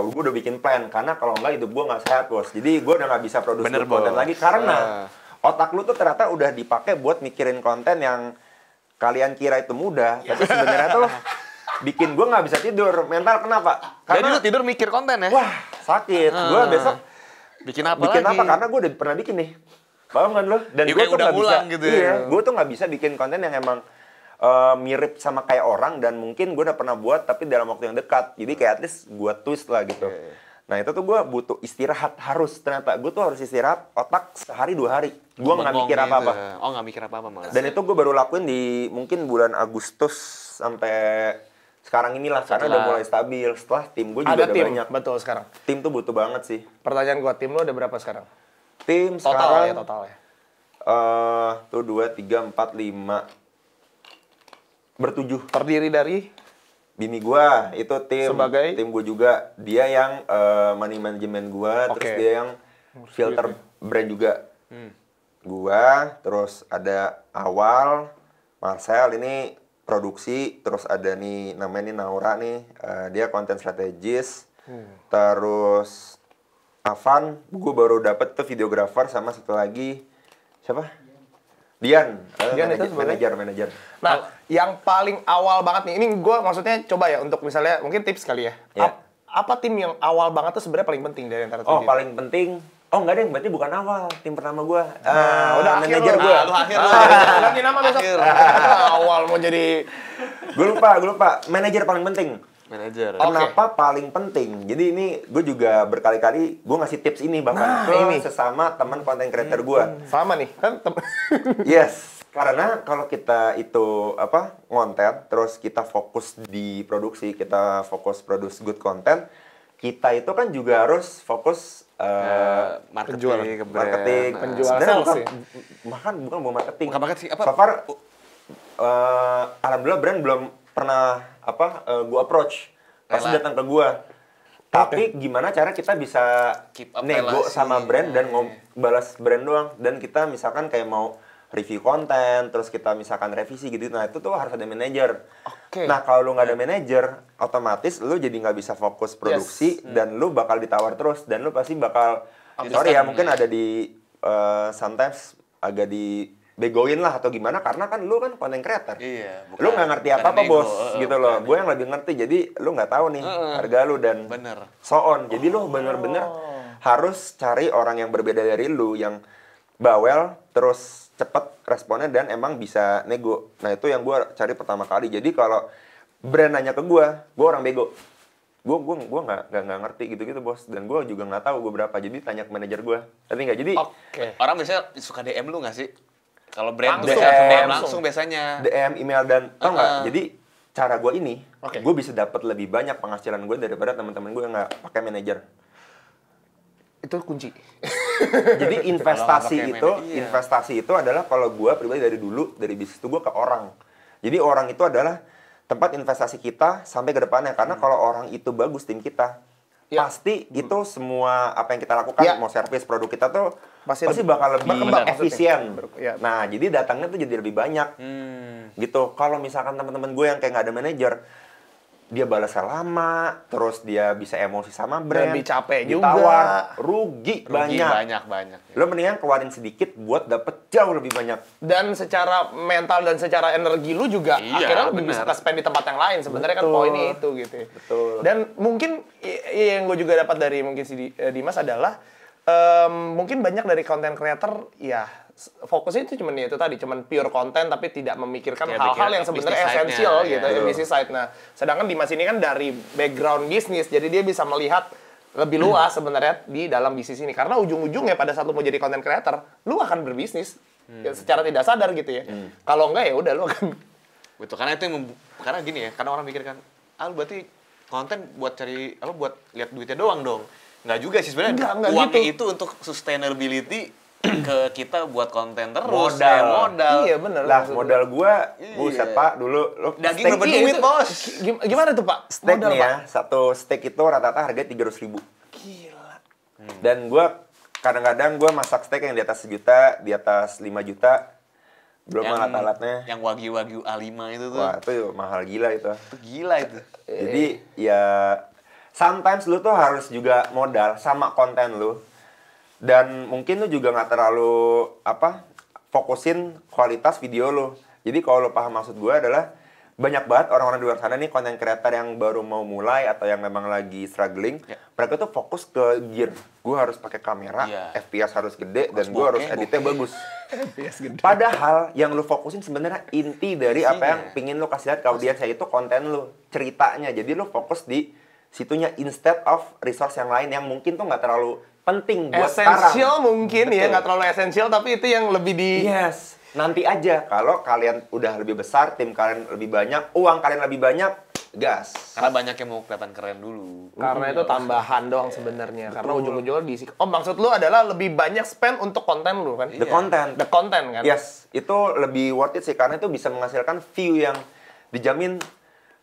gue udah bikin plan. Karena kalau enggak hidup gue nggak sehat, bos. Jadi gue udah nggak bisa produksi konten lagi. Karena otak lu tuh ternyata udah dipakai buat mikirin konten yang kalian kira itu mudah. Tapi sebenarnya tuh bikin gue nggak bisa tidur. Mental kenapa? Jadi lu tidur mikir konten ya? Wah, sakit. Gue besok bikin apa bikin lagi? apa? Karena gue udah pernah bikin nih. Paham kan lo? Dan Ya, gue kayak tuh udah nggak bisa. ngulang gitu ya. Iya, gue tuh nggak bisa bikin konten yang emang mirip sama kayak orang, dan mungkin gue udah pernah buat tapi dalam waktu yang dekat. Jadi kayak at least gue twist lah gitu. Nah itu tuh gue butuh istirahat harus. Ternyata gue tuh harus istirahat otak sehari 2 hari. Gue nggak mikir apa-apa. Oh, nggak mikir apa-apa malah. Dan itu gue baru lakuin di mungkin bulan Agustus sampai sekarang inilah, karena udah mulai stabil. Setelah tim gue juga Ada udah tim, banyak. betul sekarang. Tim tuh butuh banget sih. Pertanyaan gua, tim lu ada berapa sekarang? Tim Total sekarang total ya. tuh 2, 3, 4, 5 bertujuh. Terdiri dari Bini gua itu tim Sebagai? tim gua juga, dia yang money management gua, terus Oke. dia yang filter brand juga. Gua, terus ada Awal, Marcel ini produksi, terus ada nih namanya nih Naura nih, dia content strategis. Terus Avan, gua baru dapet tuh videographer, sama satu lagi siapa? Dian itu sebenarnya? manajer. Nah, yang paling awal banget nih, ini gue maksudnya coba ya untuk misalnya mungkin tips kali ya. Ya. Apa tim yang awal banget tuh sebenarnya paling penting dari antara tim Oh, itu? paling penting. Oh, enggak deh, berarti bukan awal. Tim pertama gua. udah akhir manajer lu. gua. Lu akhir lu. Ganti nama besok. Awal mau jadi Gue lupa. Manajer paling penting. Manajer. Kenapa paling penting? Jadi ini gue juga berkali-kali gue ngasih tips ini bahkan ke sesama teman content creator gue. sama nih kan Yes, karena kalau kita itu ngonten, terus kita fokus di produksi, kita fokus produce good content, kita itu kan juga harus fokus Marketing, ke brand. marketing, penjual sebenarnya sales bukan, ya? bahkan bukan marketing. Bukan marketing, apa? So far, alhamdulillah brand belum pernah gue approach pasti datang ke gue. Tapi gimana cara kita bisa nego sama brand dan balas brand doang, dan kita misalkan kayak mau review konten, terus kita misalkan revisi gitu. Nah itu tuh harus ada manajer. Nah kalau lu nggak ada manajer, otomatis lu jadi nggak bisa fokus produksi dan lu bakal ditawar terus, dan lu pasti bakal sorry ya mungkin ada di sometimes agak dibegoin lah atau gimana, karena kan lu kan content creator. Lu nggak ngerti apa-apa bos gitu loh. Gue yang lebih ngerti, jadi lu nggak tahu nih harga lu dan so on. Jadi lu bener-bener harus cari orang yang berbeda dari lu, yang bawel, terus cepet responnya dan emang bisa nego. Nah itu yang gue cari pertama kali. Jadi kalau brand nanya ke gue orang bego. Gue nggak ngerti gitu bos, dan gue juga nggak tahu gue berapa. Jadi tanya ke manajer gue. Tapi nggak jadi. Orang biasanya suka DM lu nggak sih? Kalau brand langsung, DM langsung biasanya. DM, email, dan tau nggak? Jadi cara gue ini, gue bisa dapat lebih banyak penghasilan gue daripada teman-teman gue yang nggak pakai manajer. Itu kunci. Jadi investasi itu adalah, kalau gue pribadi dari dulu, dari bisnis itu gue ke orang. Jadi orang itu adalah tempat investasi kita sampai ke depannya. Karena kalau orang itu bagus, tim kita, pasti itu semua apa yang kita lakukan, mau service produk kita tuh pasti bakal lebih efisien. Nah, jadi datangnya tuh jadi lebih banyak. Gitu. Kalau misalkan teman-teman gue yang kayak nggak ada manajer, dia balasnya lama, terus dia bisa emosi sama brand, lebih capek ditawar, rugi banyak. Lo mendingan keluarin sedikit buat dapet jauh lebih banyak. Dan secara mental dan secara energi lu juga akhirnya lebih bisa spend di tempat yang lain. Sebenarnya kan poinnya itu gitu. Betul. Dan mungkin yang gue juga dapat dari mungkin si Dimas adalah mungkin banyak dari content creator fokusnya itu cuman pure konten, tapi tidak memikirkan hal-hal yang sebenarnya esensial gitu, bisnis side. Nah, sedangkan Dimas ini kan dari background bisnis, jadi dia bisa melihat lebih luas sebenarnya di dalam bisnis ini. Karena ujung-ujungnya pada saat lu mau jadi content creator, lu akan berbisnis secara tidak sadar gitu ya. Kalau enggak ya udah lu akan. Betul, karena itu karena gini ya, karena orang mikir kan, lu berarti konten buat cari buat lihat duitnya doang dong. Enggak juga sih sebenarnya. Uangnya gitu. Itu untuk sustainability ke kita buat konten terus modal. Iya bener lah, modal gua buset Pak, dulu lo daging berduit bos. Gimana tuh Pak? Steak modal, nih ya, satu steak itu rata-rata harga 300.000. Gila. Dan gua kadang-kadang gua masak steak yang di atas 1 juta, di atas 5 juta. Belum alat-alatnya. Yang wagyu A5 itu tuh. Wah, itu mahal gila itu. Itu gila itu. Jadi ya sometimes lu tuh harus juga modal sama konten lu. Dan mungkin lu juga nggak terlalu fokusin kualitas video lu. Jadi kalau lu paham maksud gue adalah banyak banget orang-orang di luar sana nih, content creator yang baru mau mulai atau yang memang lagi struggling. Mereka tuh fokus ke gear. Gue harus pakai kamera, FPS harus gede, dan gue harus editnya bagus. Padahal yang lu fokusin sebenarnya inti dari apa yang pingin lu kasih lihat ke audiens, yaitu konten lu, ceritanya. Jadi lu fokus di situnya instead of resource yang lain yang mungkin tuh nggak terlalu penting buat esensial mungkin. Betul. Ya nggak terlalu esensial, tapi itu yang lebih di nanti aja kalau kalian udah lebih besar, tim kalian lebih banyak, uang kalian lebih banyak, gas. Karena banyak yang mau kelihatan keren dulu. Karena itu tambahan doang sebenarnya. Karena ujung-ujungnya diisi. Maksud lu adalah lebih banyak spend untuk konten lu kan? The content kan? Yes, itu lebih worth it sih, karena itu bisa menghasilkan view yang dijamin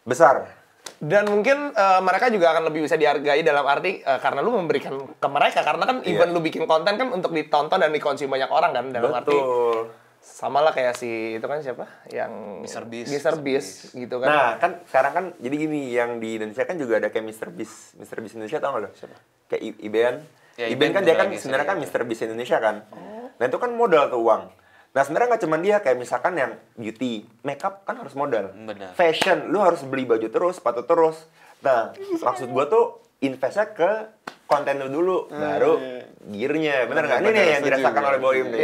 besar. Dan mungkin mereka juga akan lebih bisa dihargai dalam arti karena lu memberikan ke mereka. Karena kan even lu bikin konten kan untuk ditonton dan dikonsumsi banyak orang kan. Dalam arti sama lah kayak si itu kan siapa? Yang Mr. Beast gitu kan. Nah kan sekarang kan jadi gini, yang di Indonesia kan juga ada kayak Mr. Beast Indonesia, tau gak lo siapa? Kayak Iben. Iben kan dia kan sebenarnya kan Mr. Beast Indonesia kan. Nah itu kan modal tuh uang. Nah sebenarnya nggak cuma dia, kayak misalkan yang beauty, makeup kan harus modal. Benar. Fashion, lu harus beli baju terus, sepatu terus. Nah maksud gua tuh investnya ke konten lu dulu, baru gearnya. Bener nggak? Ini nih yang dirasakan oleh Boim nih.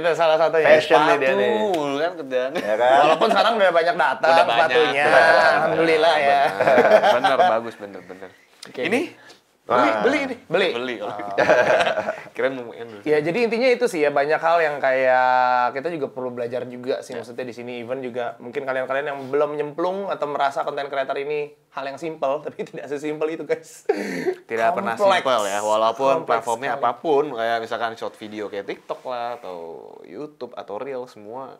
Itu salah satunya. Fashion nih dia nih. Kan kerjaan. Ya kan? Walaupun sekarang udah banyak data sepatunya. Alhamdulillah ya. Bener, bagus, bener. Ini? Beli. Kirain mau dulu. Ya jadi intinya itu sih ya, banyak hal yang kayak kita juga perlu belajar juga sih, maksudnya di sini even juga mungkin kalian-kalian yang belum nyemplung atau merasa content creator ini hal yang simple, tapi tidak sesimpel itu guys. Tidak pernah simple ya, walaupun platformnya apapun, kayak misalkan short video kayak TikTok lah atau YouTube atau Reel, semua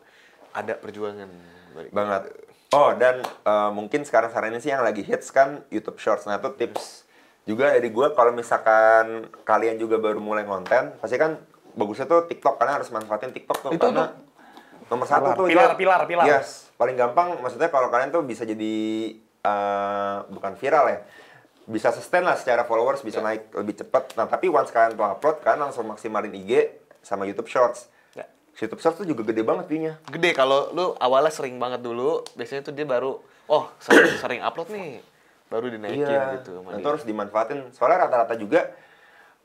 ada perjuangan banget. Oh, dan mungkin sekarang ini sih yang lagi hits kan YouTube Shorts. Nah, itu tips juga dari gue kalau misalkan kalian juga baru mulai konten, pasti kan bagusnya tuh TikTok, karena harus manfaatin TikTok tuh. Itu karena nomor satu tuh pilar. Yes, paling gampang maksudnya kalau kalian tuh bisa jadi bukan viral ya. Bisa sustain lah secara followers, bisa naik lebih cepat. Nah, tapi once kalian tuh upload, kalian langsung maksimalin IG sama YouTube Shorts. YouTube Shorts tuh juga gede banget view-nya. Gede kalau lu awalnya sering banget dulu, biasanya tuh dia baru sering upload nih, baru dinaikin gitu. Nah, itu harus dimanfaatin. Soalnya rata-rata juga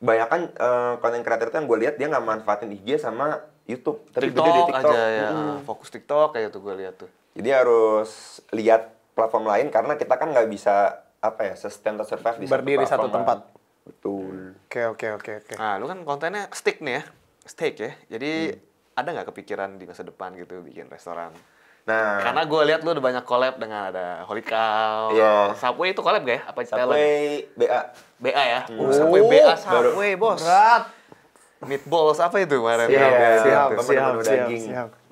banyakan konten creator itu yang gue lihat dia nggak manfaatin IG sama YouTube, tapi TikTok, gede di TikTok aja ya. Fokus TikTok kayak tuh gue lihat tuh. Jadi harus lihat platform lain karena kita kan nggak bisa sustain atau survive di berdiri satu tempat. Betul. Oke. Nah, lu kan kontennya steak nih ya, steak ya. Jadi ada nggak kepikiran di masa depan gitu bikin restoran? Nah, Karena gue lihat lu udah banyak collab dengan ada Holy Cow, Iya. Subway itu collab gak ya? Apa Subway BA. BA ya? Subway BA, baru. Subway bos. Berat. Meatballs apa itu kemarin? Siap. Siap. Daging.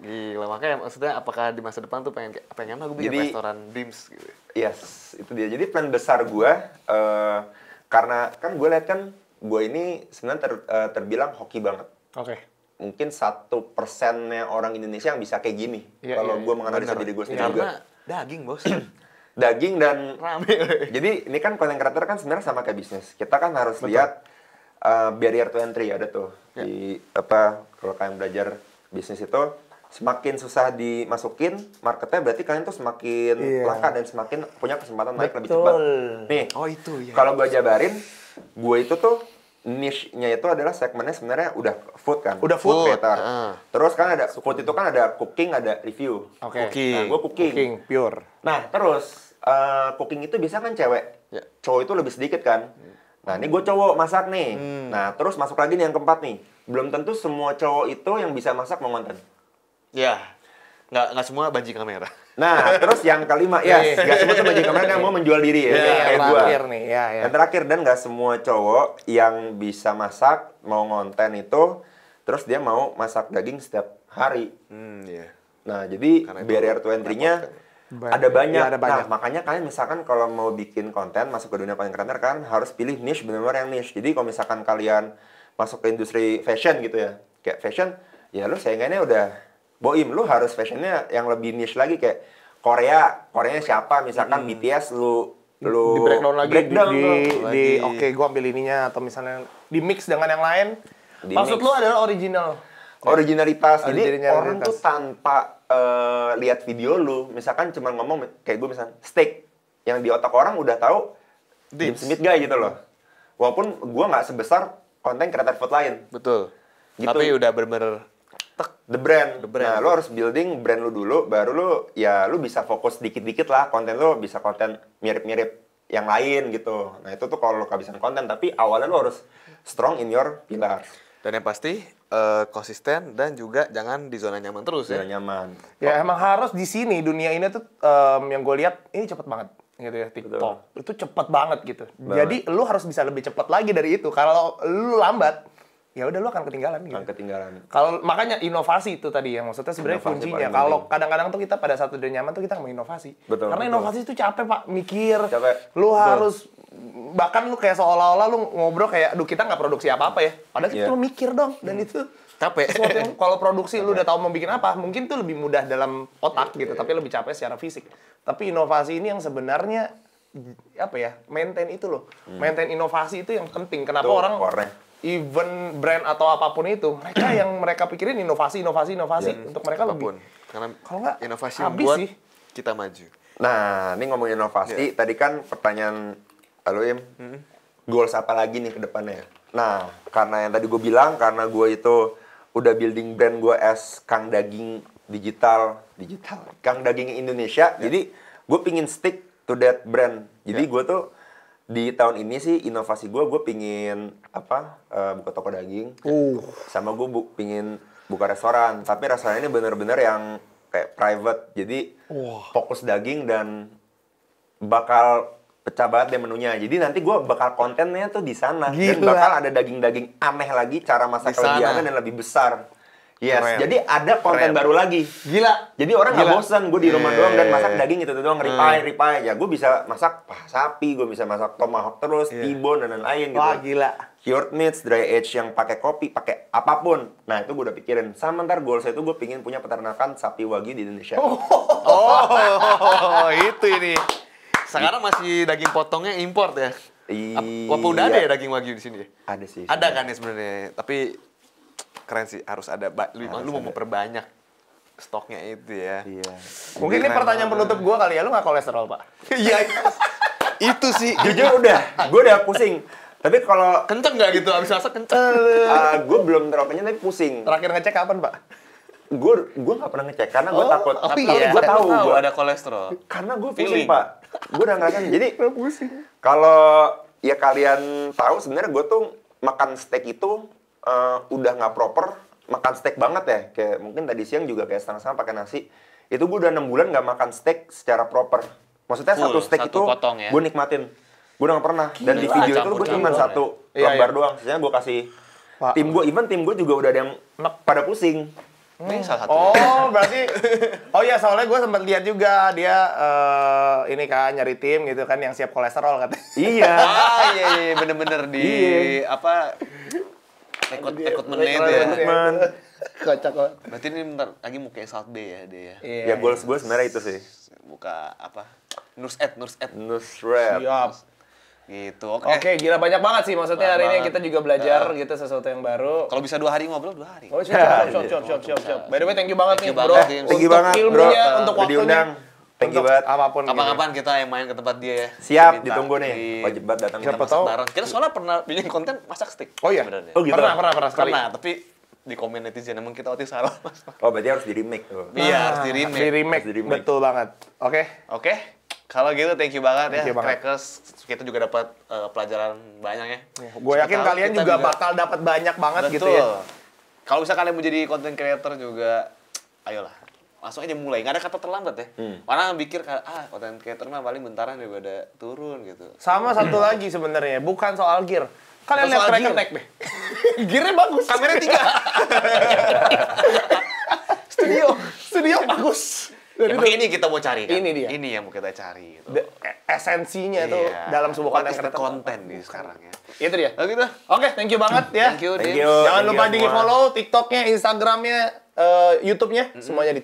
Gila, makanya maksudnya apakah di masa depan tuh pengen gue bikin Jadi- restoran Dims gitu? Yes, itu dia. Jadi plan besar gue, karena kan gue lihat kan gue ini sebenarnya terbilang hoki banget. Oke. Mungkin 1%-nya orang Indonesia yang bisa kayak gini. Iya, Kalau iya, gue menganalisa diri gue sendiri juga. Karena daging bos. Daging dan Rame. jadi ini kan content creator kan sebenarnya sama kayak bisnis. Kita kan harus lihat barrier to entry ada tuh di kalau kalian belajar bisnis itu semakin susah dimasukin marketnya, berarti kalian tuh semakin langka dan semakin punya kesempatan naik lebih cepat. Nih, Oh itu ya. kalau gue jabarin, gue itu tuh niche-nya itu adalah segmennya sebenarnya udah food kan. Udah food. creator. Terus kan ada food itu kan ada cooking, ada review. Oke. Cooking. Nah, gue cooking. Cooking pure. Nah, terus cooking itu biasa kan cewek. Ya. Cowok itu lebih sedikit kan. Nah, ini gue cowok masak nih. Nah, terus masuk lagi nih yang keempat nih. Belum tentu semua cowok itu yang bisa masak mau konten. Ya, nggak semua banci kamera. Nah, terus yang kelima, nggak semua tuh baju kamera yang mau menjual diri ya. Kayak Yang gua. terakhir nih, ya. Yang terakhir, dan nggak semua cowok yang bisa masak mau ngonten itu, terus dia mau masak daging setiap hari. Iya. Nah, jadi Karena itu barrier to entry-nya Banyak. ada banyak. Iya, ada banyak. Nah, makanya kalian misalkan kalau mau bikin konten, masuk ke dunia konten creator kan harus pilih niche, benar-benar yang niche. Jadi kalau misalkan kalian masuk ke industri fashion gitu ya, kayak fashion, ya lu saingannya udah boim, lu harus fashionnya yang lebih niche lagi kayak Koreanya siapa, misalkan BTS lu Di breakdown lagi breakdown di lu. oke, gua ambil ininya atau misalnya di mix dengan yang lain. Di Maksud mix. lu adalah original. Originalitas. Jadi Originalitas. orang tuh tanpa lihat video lu, misalkan cuma ngomong kayak gue misalnya steak, yang di otak orang udah tahu Dim Smith Guy gitu loh. Walaupun gue nggak sebesar konten creator food lain. Betul. Gitu. Tapi udah bener-bener The brand. The brand. Nah, lo harus building brand lu dulu, baru lu bisa fokus dikit-dikit lah, konten lu bisa konten mirip-mirip yang lain gitu. Nah, itu tuh kalau lo kehabisan konten, tapi awalnya lo harus strong in your pillar. Dan yang pasti konsisten dan juga jangan di zona nyaman terus ya. Biar nyaman. Ya emang harus di sini dunia ini tuh yang gue lihat ini cepet banget gitu ya TikTok. Itu cepet banget gitu. Jadi lu harus bisa lebih cepat lagi dari itu. Kalau lu lambat, ya udah lu akan ketinggalan gitu. Akan ketinggalan. Kalau makanya inovasi itu tadi yang maksudnya sebenarnya Inovasi kuncinya. paling Kalau penting. kadang-kadang tuh kita pada saat udah nyaman tuh kita nggak mau inovasi. Betul, Karena betul. inovasi itu capek Pak, mikir. Capek. Lu harus bahkan lu kayak seolah-olah lu ngobrol kayak, aduh kita nggak produksi apa-apa ya. Padahal itu Iya. lu mikir dong dan itu Capek. sesuatu yang kalau produksi lu udah tahu mau bikin apa, mungkin tuh lebih mudah dalam otak gitu, tapi lebih capek secara fisik. Tapi inovasi ini yang sebenarnya apa ya? Maintain itu loh. Maintain inovasi itu yang penting. Kenapa Tuh, orang core-nya. even brand atau apapun itu, mereka yang mereka pikirin inovasi untuk mereka Apapun. lebih. Karena Kalau nggak, inovasi habis membuat sih. kita maju. Nah, ini ngomongin inovasi, tadi kan pertanyaan lo Im, goals apa lagi nih ke depannya? Nah, karena yang tadi gue bilang, karena gue itu udah building brand gue as Kang Daging digital, Kang Daging Indonesia, jadi gue pingin stick to that brand. Jadi gue tuh di tahun ini sih inovasi gue pingin buka toko daging, sama gue pingin buka restoran. Tapi restoran ini bener-bener yang kayak private, jadi fokus daging dan bakal pecah banget deh menunya. Jadi nanti gue bakal kontennya tuh di sana dan Gila. bakal ada daging-daging aneh lagi, cara masak Di sana. lebih aneh dan lebih besar. Yes, Keren. jadi ada konten Keren. baru lagi. Gila. Jadi orang nggak Gila. bosan, gue di rumah doang dan masak Iya. daging gitu doang, ripai. Ya gue bisa masak paha sapi, gue bisa masak tomahawk terus, T-bone dan lain-lain gitu. Wah, gila. Cured meats, dry age yang pakai kopi, pakai apapun. Nah itu gue udah pikirin. Sama ntar goals itu gue pingin punya peternakan sapi wagyu di Indonesia. Oh, itu ini. Sekarang masih daging potongnya import ya? Apa udah ada ya daging wagyu di sini? Ada sih. Ada kan ya sebenarnya, tapi keren sih, harus ada. Lu mau memperbanyak stoknya itu ya. Iya. Mungkin ini pertanyaan penutup gue kali ya, lu nggak kolesterol, Pak? Iya. Itu sih. Jujur gue udah pusing. Tapi kalau Kenceng nggak gitu? Abis masak kenceng. gue belum terlalu kenyang tapi pusing. Terakhir ngecek kapan, Pak? Gue nggak pernah ngecek karena gue takut. Tapi iya, gue tahu gue ada kolesterol. karena gue Feeling. pusing Pak. Gue udah ngerasain. Jadi kalau ya kalian tahu sebenarnya gue tuh makan steak itu udah nggak proper. Makan steak banget ya. Kayak mungkin tadi siang juga kayak setengah-setengah pakai nasi. Itu gue udah 6 bulan nggak makan steak secara proper. Maksudnya Full, satu steak satu itu potong ya? gue nikmatin. Gue udah nggak pernah. Dan di Gila, video itu gue cuma campur-campur satu ya? Iya, lembar iya. doang. Sisanya gue kasih Pak. tim gue juga udah ada yang pada pusing. Ini salah satu. Oh, berarti oh iya, soalnya gue sempat lihat juga dia ini kan nyari tim gitu kan yang siap kolesterol katanya. Iya. Iya, bener-bener di apa rekrutmennya itu ya. Teman. Kocak banget. Berarti ini bentar lagi mau kayak Salt Bay ya dia ya. Iya. Ya goals gue sebenarnya itu sih. Buka apa? Nurse Ed. Nusret. Siap. Gitu. Oke, gila banyak banget sih maksudnya hari ini Banget. kita juga belajar gitu sesuatu yang baru. Kalau bisa 2 hari ngobrol 2 hari. Oh, siap. By the way, thank you banget Thank nih, you bro. banget, Tim. Thank you Untuk banget, bro. ilmunya, untuk Udah waktunya. diundang. Thank you Untuk banget. apapun. Kapan-kapan kita yang main ke tempat dia ya. Siap, Kita ditunggu nih. di- Wajib banget datang. Siapa masak tahu. bareng. Kita soalnya pernah bikin konten masak steak. Oh iya? Sebenarnya. Oh gitu. Pernah sekali. Pernah, tapi di komen netizen emang kita waktu itu salah. Oh berarti harus di remake tuh. Iya, harus di remake. Di remake, Harus di remake. betul banget. Oke. Oke. Kalau gitu thank you banget Thank ya you banget. Crackers. Kita juga dapat pelajaran banyak ya. Gue yakin Siapa tahu kalian kita juga bakal dapat banyak banget Betul. gitu ya. Kalau bisa kalian mau jadi content creator juga, ayolah. Langsung aja mulai, nggak ada kata terlambat ya. Orang pikir, content creator mah paling bentaran juga udah turun gitu. Sama satu lagi sebenarnya, bukan soal gear. Kalian Bukan lihat soal Cracker gear. Tech deh. Gearnya bagus. Kamera 3. Studio bagus. Ya, makanya ini kita mau cari kan? Ini dia. Ini yang mau kita cari gitu. Esensinya tuh Iya. dalam sebuah What konten is the creator. content di sekarang ya. Itu dia. Oh gitu. Oke, thank you banget ya. Thank you, Thank Dim. you. Jangan Thank lupa you di semua. follow TikToknya, Instagramnya, YouTube-nya, semuanya di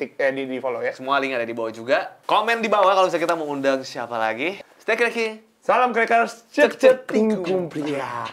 follow ya. Semua link ada di bawah juga. Komen di bawah kalau misalnya kita mau undang siapa lagi. Stay cracky. Salam Crackers, cek cek tingkum pria.